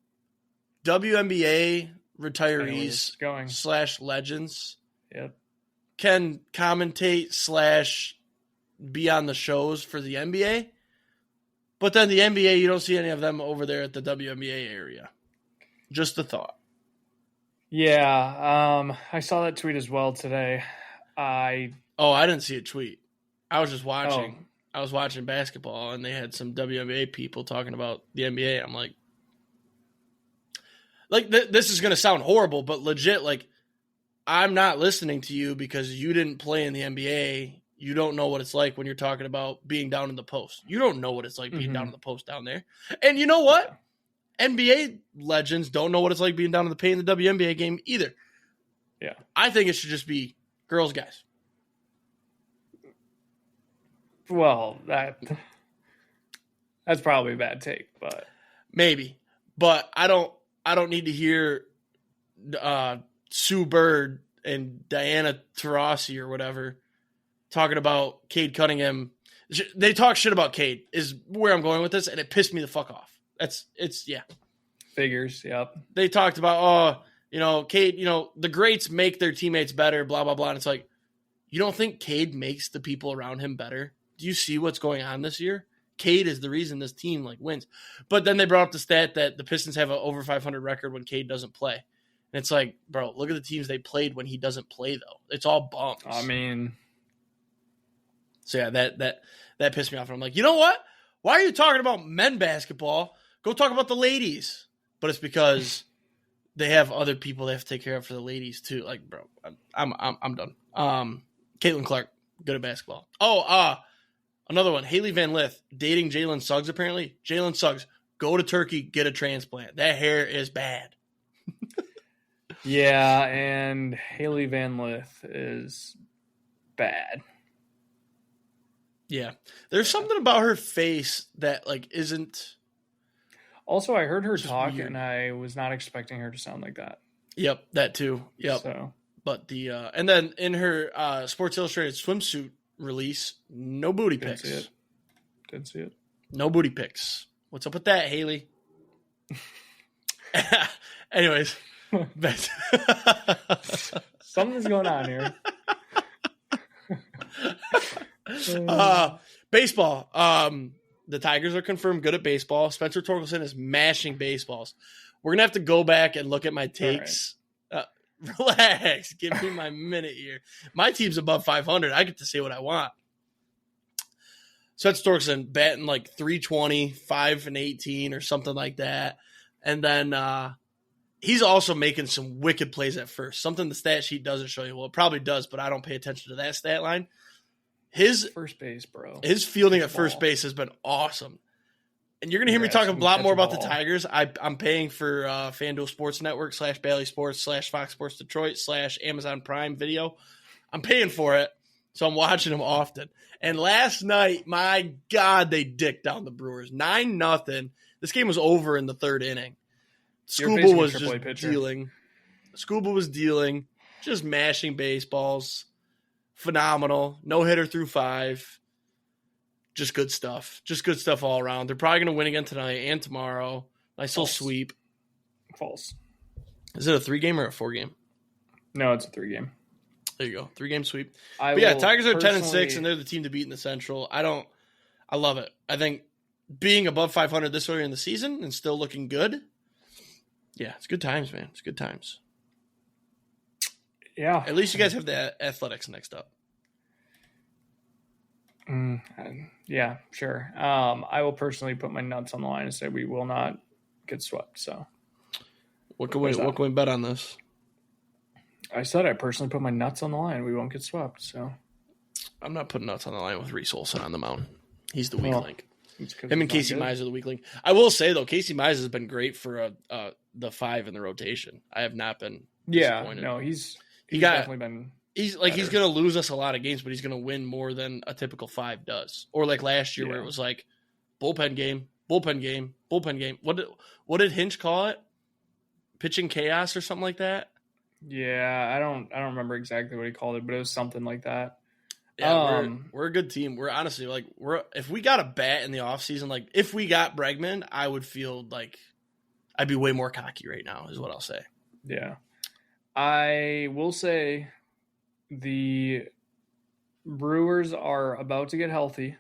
WNBA retirees / legends Yep. can commentate / be on the shows for the NBA. But then the NBA, you don't see any of them over there at the WNBA area. Just a thought. Yeah, I saw that tweet as well today. I didn't see a tweet. I was just watching. Oh. I was watching basketball, and they had some WNBA people talking about the NBA. I'm like this is going to sound horrible, but legit, like, I'm not listening to you because you didn't play in the NBA. You don't know what it's like when you're talking about being down in the post. You don't know what it's like being down in the post down there. And you know what? Yeah. NBA legends don't know what it's like being down in the paint in the WNBA game either. Yeah. I think it should just be girls, guys. Well, that's probably a bad take, but maybe. But I don't need to hear Sue Bird and Diana Taurasi or whatever talking about Cade Cunningham. They talk shit about Cade is where I'm going with this, and it pissed me the fuck off. Yeah. Figures, yep. They talked about, Cade, the greats make their teammates better, blah, blah, blah. And it's like, you don't think Cade makes the people around him better? Do you see what's going on this year? Cade is the reason this team wins. But then they brought up the stat that the Pistons have an over 500 record when Cade doesn't play. And it's like, bro, look at the teams they played when he doesn't play, though. It's all bums. I mean. So, yeah, that pissed me off. And I'm like, you know what? Why are you talking about men basketball? Go talk about the ladies. But it's because they have other people they have to take care of for the ladies, too. Like, bro, I'm done. Caitlin Clark, good at basketball. Another one, Haley Van Lith, dating Jalen Suggs, apparently. Jalen Suggs, go to Turkey, get a transplant. That hair is bad. Yeah, and Haley Van Lith is bad. Yeah. There's something about her face that, isn't... Also, I heard her talk, weird. And I was not expecting her to sound like that. Yep, that too. Yep. So. But and then in her Sports Illustrated swimsuit release, no booty pics. Didn't see it. No booty pics. What's up with that, Haley? Anyways. Something's going on here. Baseball. The Tigers are confirmed good at baseball. Spencer Torkelson is mashing baseballs. We're going to have to go back and look at my takes. Relax. Give me my minute here. My team's above 500. I get to say what I want. Spencer Torkelson batting 320, 5-18 or something like that. And then he's also making some wicked plays at first. Something the stat sheet doesn't show you. Well, it probably does, but I don't pay attention to that stat line. His first base, bro. His fielding at first base has been awesome. And you're going to hear me talk a lot more about the Tigers. I'm paying for FanDuel Sports Network / Bally Sports / Fox Sports Detroit / Amazon Prime Video. I'm paying for it, so I'm watching them often. And last night, my God, they dicked down the Brewers. 9-0. This game was over in the third inning. Scuba was just dealing. Scuba was dealing, just mashing baseballs. Phenomenal. No hitter through 5. Just good stuff. Just good stuff all around. They're probably going to win again tonight and tomorrow. Nice little sweep. False. Is it a 3-game or a 4-game? No, it's a 3-game. There you go. 3-game sweep. Tigers are 10-6, and they're the team to beat in the Central. I love it. I think being above 500 this early in the season and still looking good. Yeah, it's good times, man. It's good times. Yeah. At least you guys have the Athletics next up. Yeah, sure. I will personally put my nuts on the line and say we will not get swept. So, what can we bet on this? I said I personally put my nuts on the line. We won't get swept. So, I'm not putting nuts on the line with Reese Olson on the mound. He's the weak link. Him and Casey Mize are the weak link. I will say though, Casey Mize has been great for the 5 in the rotation. I have not been disappointed. Yeah, no, he's definitely been. He's going to lose us a lot of games, but he's going to win more than a typical 5 does. Or last year where it was bullpen game. What did Hinch call it? Pitching chaos or something like that? Yeah, I don't remember exactly what he called it, but it was something like that. Yeah, we're a good team. We're honestly if we got a bat in the offseason, if we got Bregman, I would feel like I'd be way more cocky right now, is what I'll say. Yeah. I will say the Brewers are about to get healthy.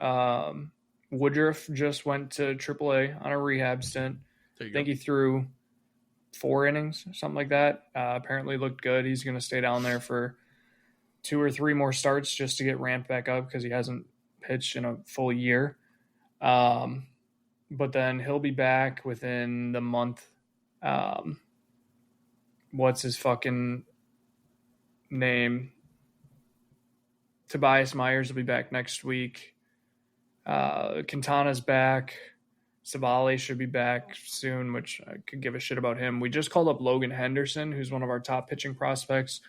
Woodruff just went to AAA on a rehab stint. I think he threw 4 innings, something like that. Apparently looked good. He's going to stay down there for 2 or 3 more starts just to get ramped back up because he hasn't pitched in a full year. But then he'll be back within the month. What's his fucking name? Tobias Myers will be back next week. Quintana's back. Savale should be back soon, which I could give a shit about him. We just called up Logan Henderson, who's one of our top pitching prospects.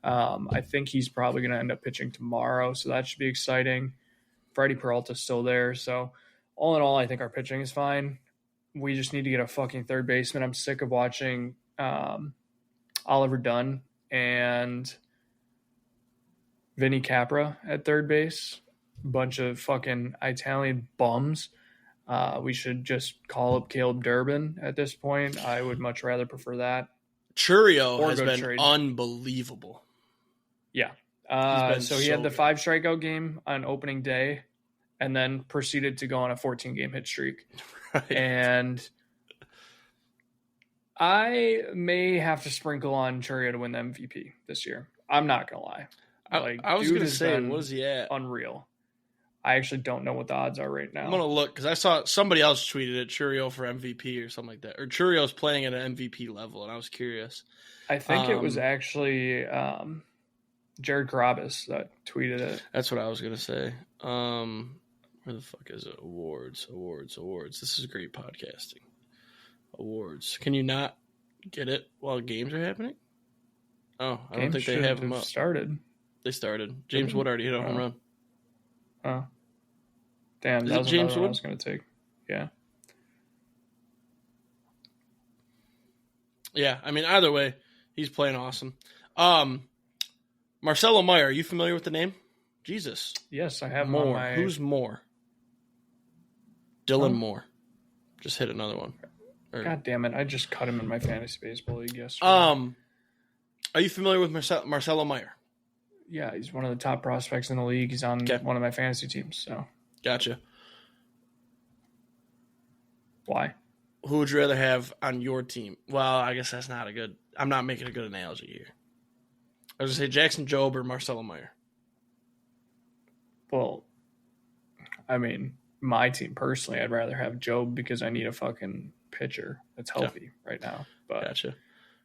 I think he's probably going to end up pitching tomorrow, so that should be exciting. Freddie Peralta's still there, so all in all, I think our pitching is fine. We just need to get a fucking third baseman. I'm sick of watching Oliver Dunn and Vinny Capra at third base. Bunch of fucking Italian bums. We should just call up Caleb Durbin at this point. I would much rather prefer that. Churio has been unbelievable. Yeah. So he had the 5 strikeout game on opening day and then proceeded to go on a 14-game hit streak. Right. And I may have to sprinkle on Churio to win the MVP this year. I'm not going to lie. I was going to say, what is he at? Unreal. I actually don't know what the odds are right now. I'm going to look because I saw somebody else tweeted it, Churio for MVP or something like that. Or Churio's playing at an MVP level, and I was curious. I think it was actually Jared Carabas that tweeted it. That's what I was going to say. Where the fuck is it? Awards. This is great podcasting. Awards. Can you not get it while games are happening? Oh, I don't think they have them up. They started. James Wood already hit a home run. Oh. Damn, that was James Wood I was going to take. Yeah. Yeah, I mean, either way, he's playing awesome. Marcelo Meyer, are you familiar with the name? Jesus. Yes, I have Moore. Who's Moore? Dylan Moore. Just hit another one. God damn it, I just cut him in my fantasy baseball league yesterday. Are you familiar with Marcelo Meyer? Yeah, he's one of the top prospects in the league. He's on one of my fantasy teams. So gotcha. Why? Who would you rather have on your team? Well, I guess that's not a good – I'm not making a good analogy here. I was going to say Jackson Jobe or Marcelo Meyer. Well, I mean, my team personally, I'd rather have Jobe because I need a fucking pitcher that's healthy right now. But gotcha.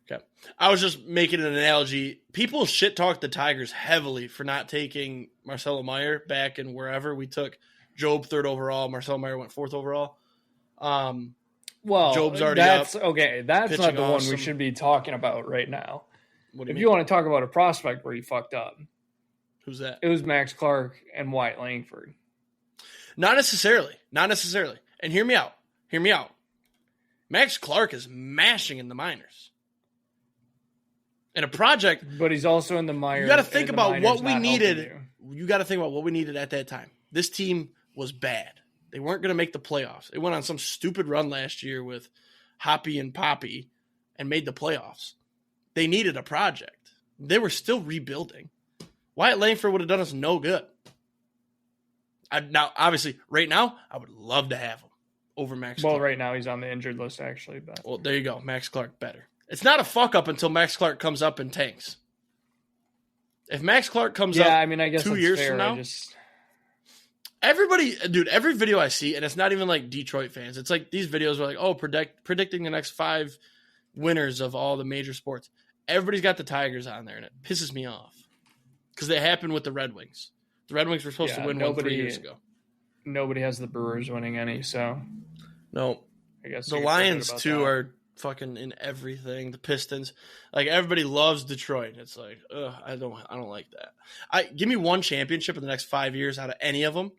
Okay. I was just making an analogy. People shit talk the Tigers heavily for not taking Marcelo Meyer back and wherever. We took Jobe 3rd overall. Marcelo Meyer went 4th overall. Well, Jobe's already that's up. Okay, that's not the one we should be talking about right now. If you want to talk about a prospect where he fucked up. Who's that? It was Max Clark and Wyatt Langford. Not necessarily. And hear me out. Max Clark is mashing in the minors. In a project, but he's also in the minors. You got to think about what we needed. You got to think about what we needed at that time. This team was bad. They weren't going to make the playoffs. They went on some stupid run last year with Hoppy and Poppy and made the playoffs. They needed a project. They were still rebuilding. Wyatt Langford would have done us no good. Now, obviously, right now, I would love to have him over Max Clark. Well, right now he's on the injured list, actually. But well, there you go. Max Clark better. It's not a fuck up until Max Clark comes up and tanks. If Max Clark comes up I mean, I guess 2 years fair. from now, everybody, dude, every video I see, and it's not even like Detroit fans. It's like these videos are like, predicting the next 5 winners of all the major sports. Everybody's got the Tigers on there, and it pisses me off because they happened with the Red Wings. The Red Wings were supposed to win 3 years ago. Nobody has the Brewers winning any, so no. I guess the Lions too are fucking in everything. The Pistons, like everybody loves Detroit. It's like, I don't like that. Give me one championship in the next 5 years out of any of them,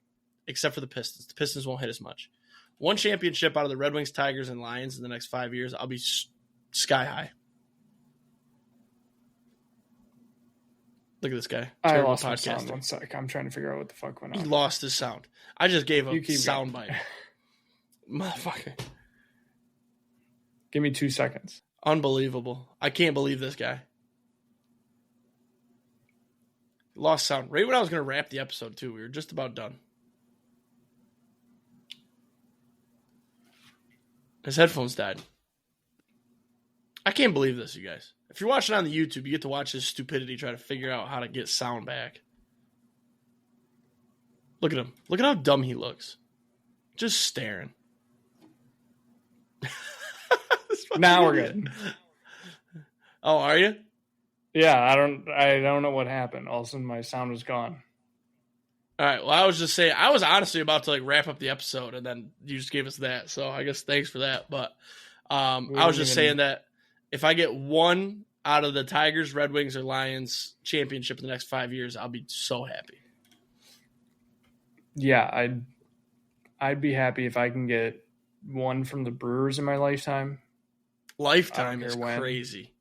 except for the Pistons. The Pistons won't hit as much. One championship out of the Red Wings, Tigers, and Lions in the next 5 years, I'll be sky high. Look at this guy. I lost my sound. 1 sec. I'm trying to figure out what the fuck went on. He lost his sound. I just gave a sound bite. Motherfucker. Give me 2 seconds. Unbelievable. I can't believe this guy. Lost sound. Right when I was going to wrap the episode, too. We were just about done. His headphones died. I can't believe this, you guys. If you're watching on the YouTube, you get to watch his stupidity try to figure out how to get sound back. Look at him. Look at how dumb he looks. Just staring. Now we're good. Oh, are you? Yeah, I don't know what happened. All of a sudden my sound was gone. All right. Well, I was just saying, I was honestly about to wrap up the episode, and then you just gave us that. So I guess thanks for that. But I was just saying that if I get one out of the Tigers, Red Wings, or Lions championship in the next 5 years, I'll be so happy. Yeah, I'd be happy if I can get one from the Brewers in my lifetime. Lifetime is crazy.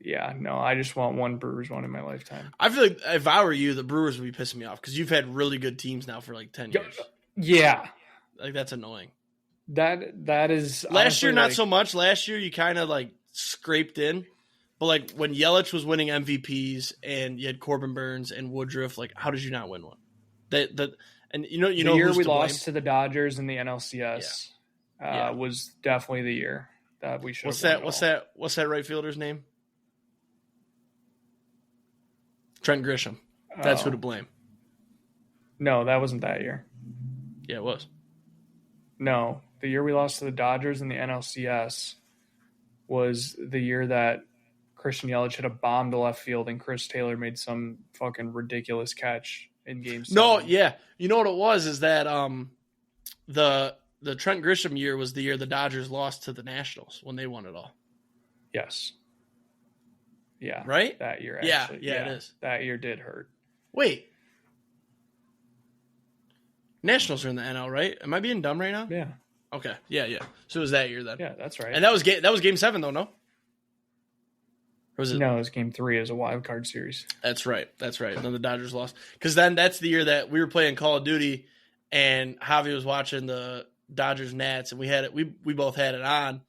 Yeah, no, I just want one Brewers one in my lifetime. I feel like if I were you, the Brewers would be pissing me off because you've had really good teams now for like 10 years. Yeah. Like, that's annoying. That is... Last year, not so much. Last year, you kind of like scraped in. But like when Yelich was winning MVPs and you had Corbin Burns and Woodruff, like how did you not win one? And you know the year we to lost to the Dodgers in the NLCS was definitely the year that we should. What's that right fielder's name? Trent Grisham. That's who to blame. No, that wasn't that year. Yeah, it was. No, the year we lost to the Dodgers in the NLCS was the year that Christian Yelich hit a bomb to left field and Chris Taylor made some fucking ridiculous catch in Game 7. No, yeah. You know what it was is that the Trent Grisham year was the year the Dodgers lost to the Nationals when they won it all. Yes. Yeah. Right? That year, actually. Yeah, it is. That year did hurt. Wait. Nationals are in the NL, right? Am I being dumb right now? Yeah. Okay. Yeah. So it was that year then. Yeah, that's right. And that was Game 7 though, no? Or was it? No, it was Game 3 as a wild card series. That's right. And then the Dodgers lost. Because then that's the year that we were playing Call of Duty and Javi was watching the Dodgers Nats and we had it. We both had it on.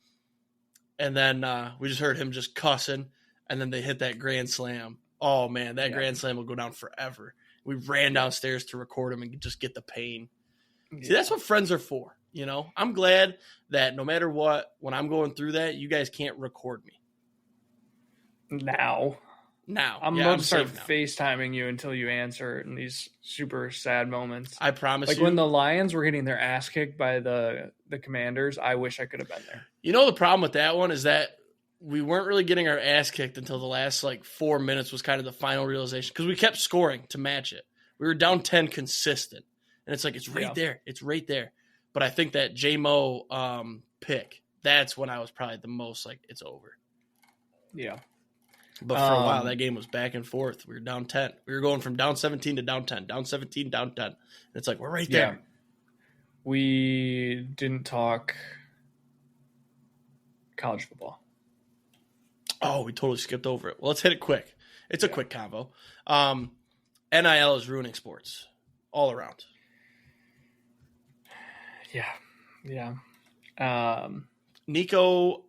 And then we just heard him just cussing. And then they hit that grand slam. Oh, man, that grand slam will go down forever. We ran downstairs to record him and just get the pain. Yeah. See, that's what friends are for, you know? I'm glad that no matter what, when I'm going through that, you guys can't record me. Now. I'm about to start FaceTiming you until you answer in these super sad moments. I promise you. Like when the Lions were getting their ass kicked by the Commanders, I wish I could have been there. You know the problem with that one is that we weren't really getting our ass kicked until the last 4 minutes was kind of the final realization because we kept scoring to match it. We were down 10 consistent. And it's it's right there. It's right there. But I think that J-Mo pick, that's when I was probably the most it's over. Yeah. But for a while, that game was back and forth. We were down 10. We were going from down 17 to down 10, down 17, down 10. And it's we're right there. Yeah. We didn't talk college football. Oh, we totally skipped over it. Well, let's hit it quick. It's a quick convo. NIL is ruining sports all around. Yeah. Nico,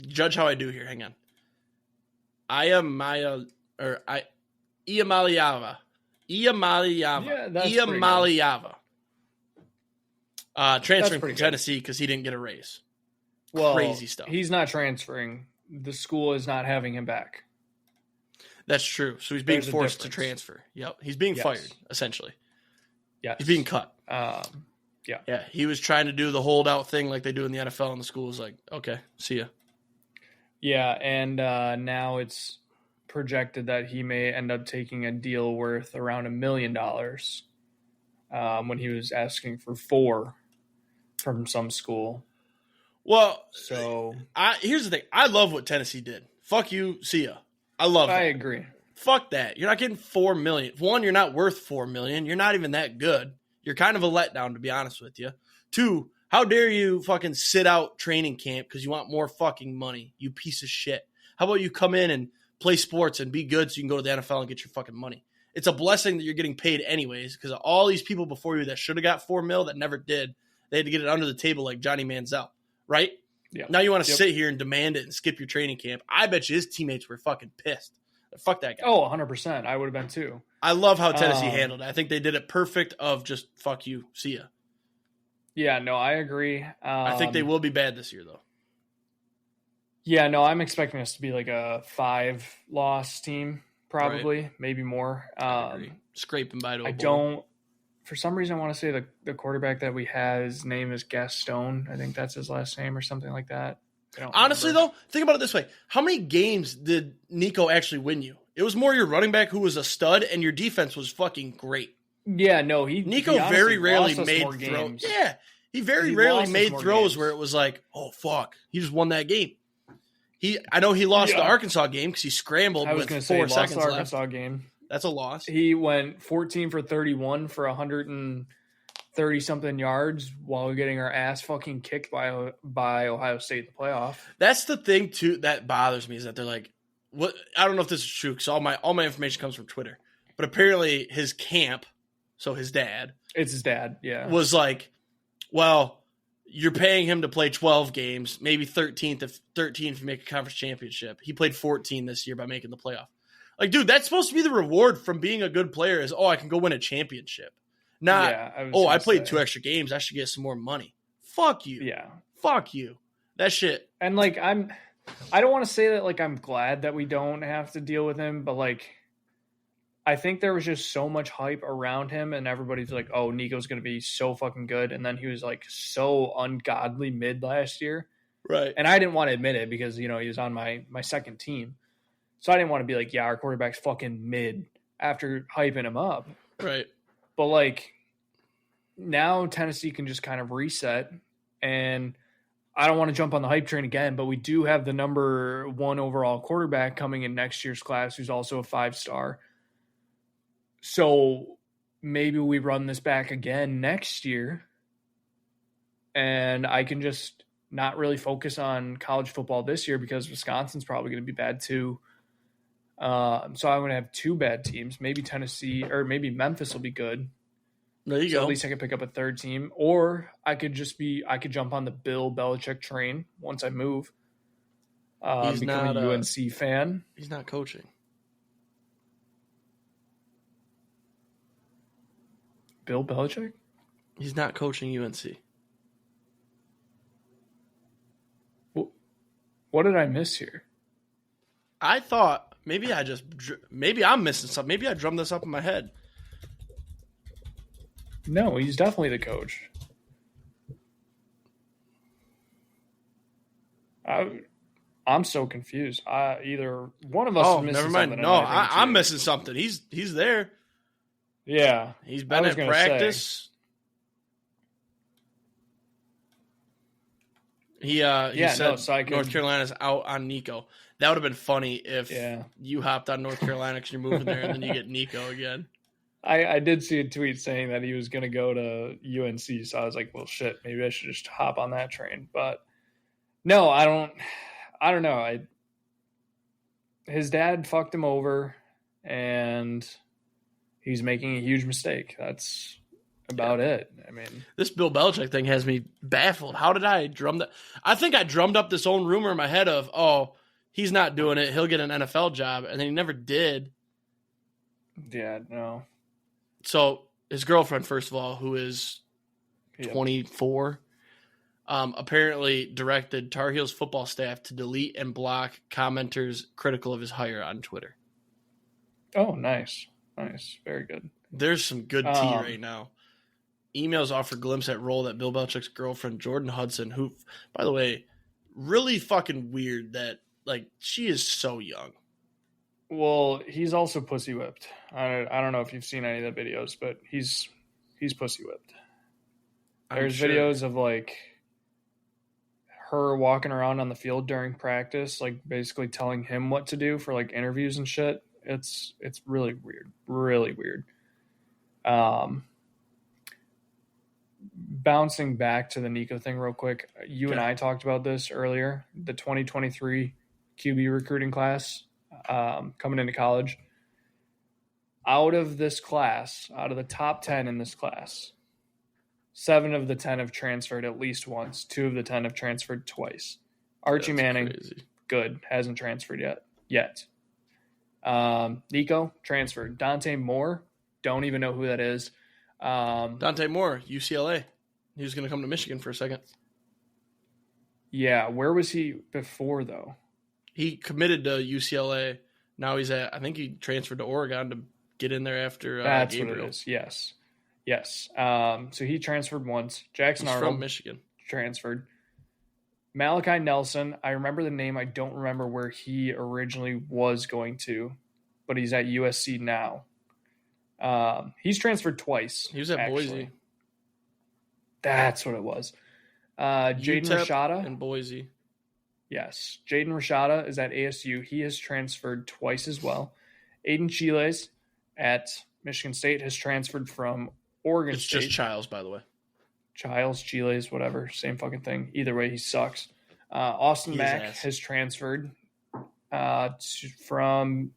judge how I do here. Hang on. Iamaleava. Iamaleava. Transferring from Tennessee because he didn't get a raise. Well, crazy stuff. He's not transferring. The school is not having him back. That's true. So he's being forced to transfer. Yep. He's being fired, essentially. Yeah. He's being cut. Yeah. He was trying to do the holdout thing like they do in the NFL, and the school was okay, see ya. Yeah, and now it's projected that he may end up taking a deal worth around $1 million when he was asking for $4 million from some school. Well, so here's the thing. I love what Tennessee did. Fuck you, see ya. I love that. I agree. Fuck that. You're not getting $4 million. One, you're not worth $4 million. You're not even that good. You're kind of a letdown, to be honest with you. Two, how dare you fucking sit out training camp because you want more fucking money, you piece of shit. How about you come in and play sports and be good so you can go to the NFL and get your fucking money? It's a blessing that you're getting paid anyways because all these people before you that should have got $4 million that never did, they had to get it under the table like Johnny Manziel, right? Yeah. Now you want to sit here and demand it and skip your training camp. I bet you his teammates were fucking pissed. Fuck that guy. Oh, 100%. I would have been too. I love how Tennessee handled it. I think they did it perfect of just fuck you, see ya. Yeah, no, I agree. I think they will be bad this year, though. Yeah, no, I'm expecting us to be like a 5-loss team, probably, right. Maybe more. I agree. Scraping by to a I bowl. don't. For some reason, I want to say the quarterback that we had, his name is Gaston. I think that's his last name or something like that. Honestly, though, think about it this way. How many games did Nico actually win you? It was more your running back who was a stud, and your defense was fucking great. Yeah, no, Nico very rarely made throws. Yeah, he very rarely made throws where it was like, oh, fuck, he just won that game. I know he lost the Arkansas game because he scrambled with 4 seconds left. Arkansas game. That's a loss. He went 14 for 31 for 130-something yards while getting our ass fucking kicked by Ohio State in the playoff. That's the thing, too, that bothers me is that they're like, what? I don't know if this is true because all my information comes from Twitter. But apparently his camp, so his dad. It's his dad, yeah. Was like, well, you're paying him to play 12 games, maybe 13 if you make a conference championship. He played 14 this year by making the playoff. Like, dude, that's supposed to be the reward from being a good player is, I can go win a championship. Not, I played 2 extra games. I should get some more money. Fuck you. Yeah. Fuck you. That shit. And, like, I don't want to say that, like, I'm glad that we don't have to deal with him, but, like, I think there was just so much hype around him, and everybody's like, oh, Nico's going to be so fucking good. And then he was, like, so ungodly mid last year. Right. And I didn't want to admit it because, he was on my second team. So I didn't want to be like, yeah, our quarterback's fucking mid after hyping him up. Right. But, like, now Tennessee can just kind of reset. And I don't want to jump on the hype train again, but we do have the number 1 overall quarterback coming in next year's class who's also a 5-star. So maybe we run this back again next year. And I can just not really focus on college football this year because Wisconsin's probably going to be bad too. So I'm going to have 2 bad teams. Maybe Tennessee or maybe Memphis will be good. There you go. At least I could pick up a 3rd team. Or I could jump on the Bill Belichick train once I move. He's become not a UNC fan. He's not coaching. Bill Belichick? He's not coaching UNC. What did I miss here? I thought maybe I'm missing something. Maybe I drummed this up in my head. No, he's definitely the coach. I'm so confused. Either one of us is missing never mind. something. No, I'm missing something. He's there. Yeah. He's been at practice. He said North Carolina's out on Nico. That would have been funny if you hopped on North Carolina because you're moving there and then you get Nico again. I did see a tweet saying that he was going to go to UNC, so I was like, well, shit, maybe I should just hop on that train. But no, I don't know. His dad fucked him over, and he's making a huge mistake. That's about it. I mean, this Bill Belichick thing has me baffled. How did I drum that? I think I drummed up this own rumor in my head of, he's not doing it. He'll get an NFL job, and then he never did. Yeah, no. So his girlfriend, first of all, who is 24, apparently directed Tar Heels football staff to delete and block commenters critical of his hire on Twitter. Oh, nice. Nice. Very good. There's some good tea right now. Emails offer glimpse at role that Bill Belichick's girlfriend, Jordan Hudson, who, by the way, really fucking weird that, like, she is so young. Well, he's also pussy whipped. I don't know if you've seen any of the videos, but he's pussy whipped. There's videos of, like, her walking around on the field during practice, like, basically telling him what to do for, like, interviews and shit. It's really weird. Really weird. Bouncing back to the Nico thing real quick. You and I talked about this earlier. The 2023 QB recruiting class coming into college. Out of this class, out of the top 10 in this class, 7 of the 10 have transferred at least once. 2 of the 10 have transferred twice. Archie Manning, good, hasn't transferred yet. Nico transferred. Dante Moore, don't even know who that is. Dante Moore, UCLA. He was going to come to Michigan for a second. Yeah, where was he before, though? He committed to UCLA. Now I think he transferred to Oregon to get in there after That's Gabriel. what it is, yes. So he transferred once. Jackson He's Arnold from Michigan. transferred. Malachi Nelson, I remember the name. I don't remember where he originally was going to, but he's at USC now. He's transferred twice. He was at Boise. That's what it was. Jaden Rashada. And Boise. Yes. Jaden Rashada is at ASU. He has transferred twice as well. Aiden Chiles at Michigan State has transferred from Oregon State. It's just Childs, by the way. Childs, Chiles, whatever. Same fucking thing. Either way, he sucks. Austin Mack has transferred from,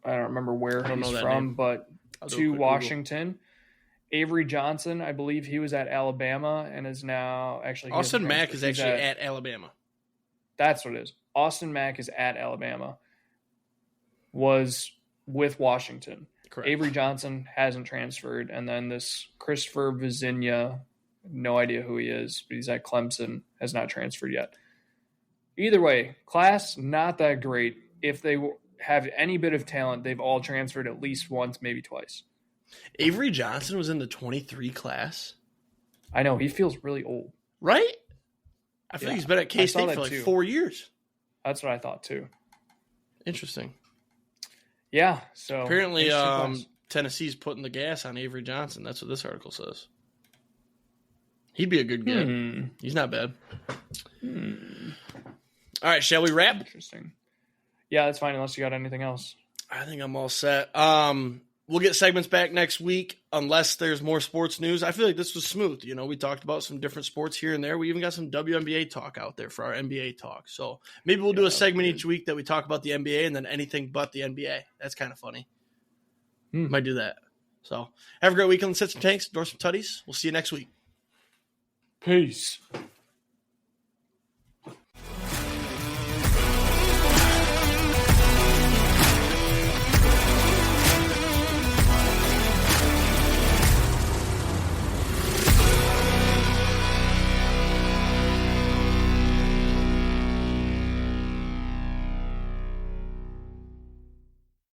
I don't remember where he's from, but to Washington. Google. Avery Johnson, I believe he was at Alabama and is now actually. Austin Mack is actually at Alabama. That's what it is. Austin Mack is at Alabama. Was with Washington. Correct. Avery Johnson hasn't transferred. And then this Christopher Vizinha, no idea who he is, but he's at Clemson, has not transferred yet. Either way, class, not that great. If they have any bit of talent, they've all transferred at least once, maybe twice. Avery Johnson was in the 23 class. I know. He feels really old. Right? I feel like he's been at K-State for like 4 years. That's what I thought too. Interesting. Yeah. So apparently Tennessee's putting the gas on Avery Johnson. That's what this article says. He'd be a good get. He's not bad. All right, shall we wrap? Interesting. Yeah, that's fine unless you got anything else. I think I'm all set. We'll get segments back next week unless there's more sports news. I feel like this was smooth. You know, we talked about some different sports here and there. We even got some WNBA talk out there for our NBA talk. So maybe we'll do a segment each week that we talk about the NBA and then anything but the NBA. That's kind of funny. Might do that. So have a great weekend. Sit some tanks, door some tutties. We'll see you next week. Peace.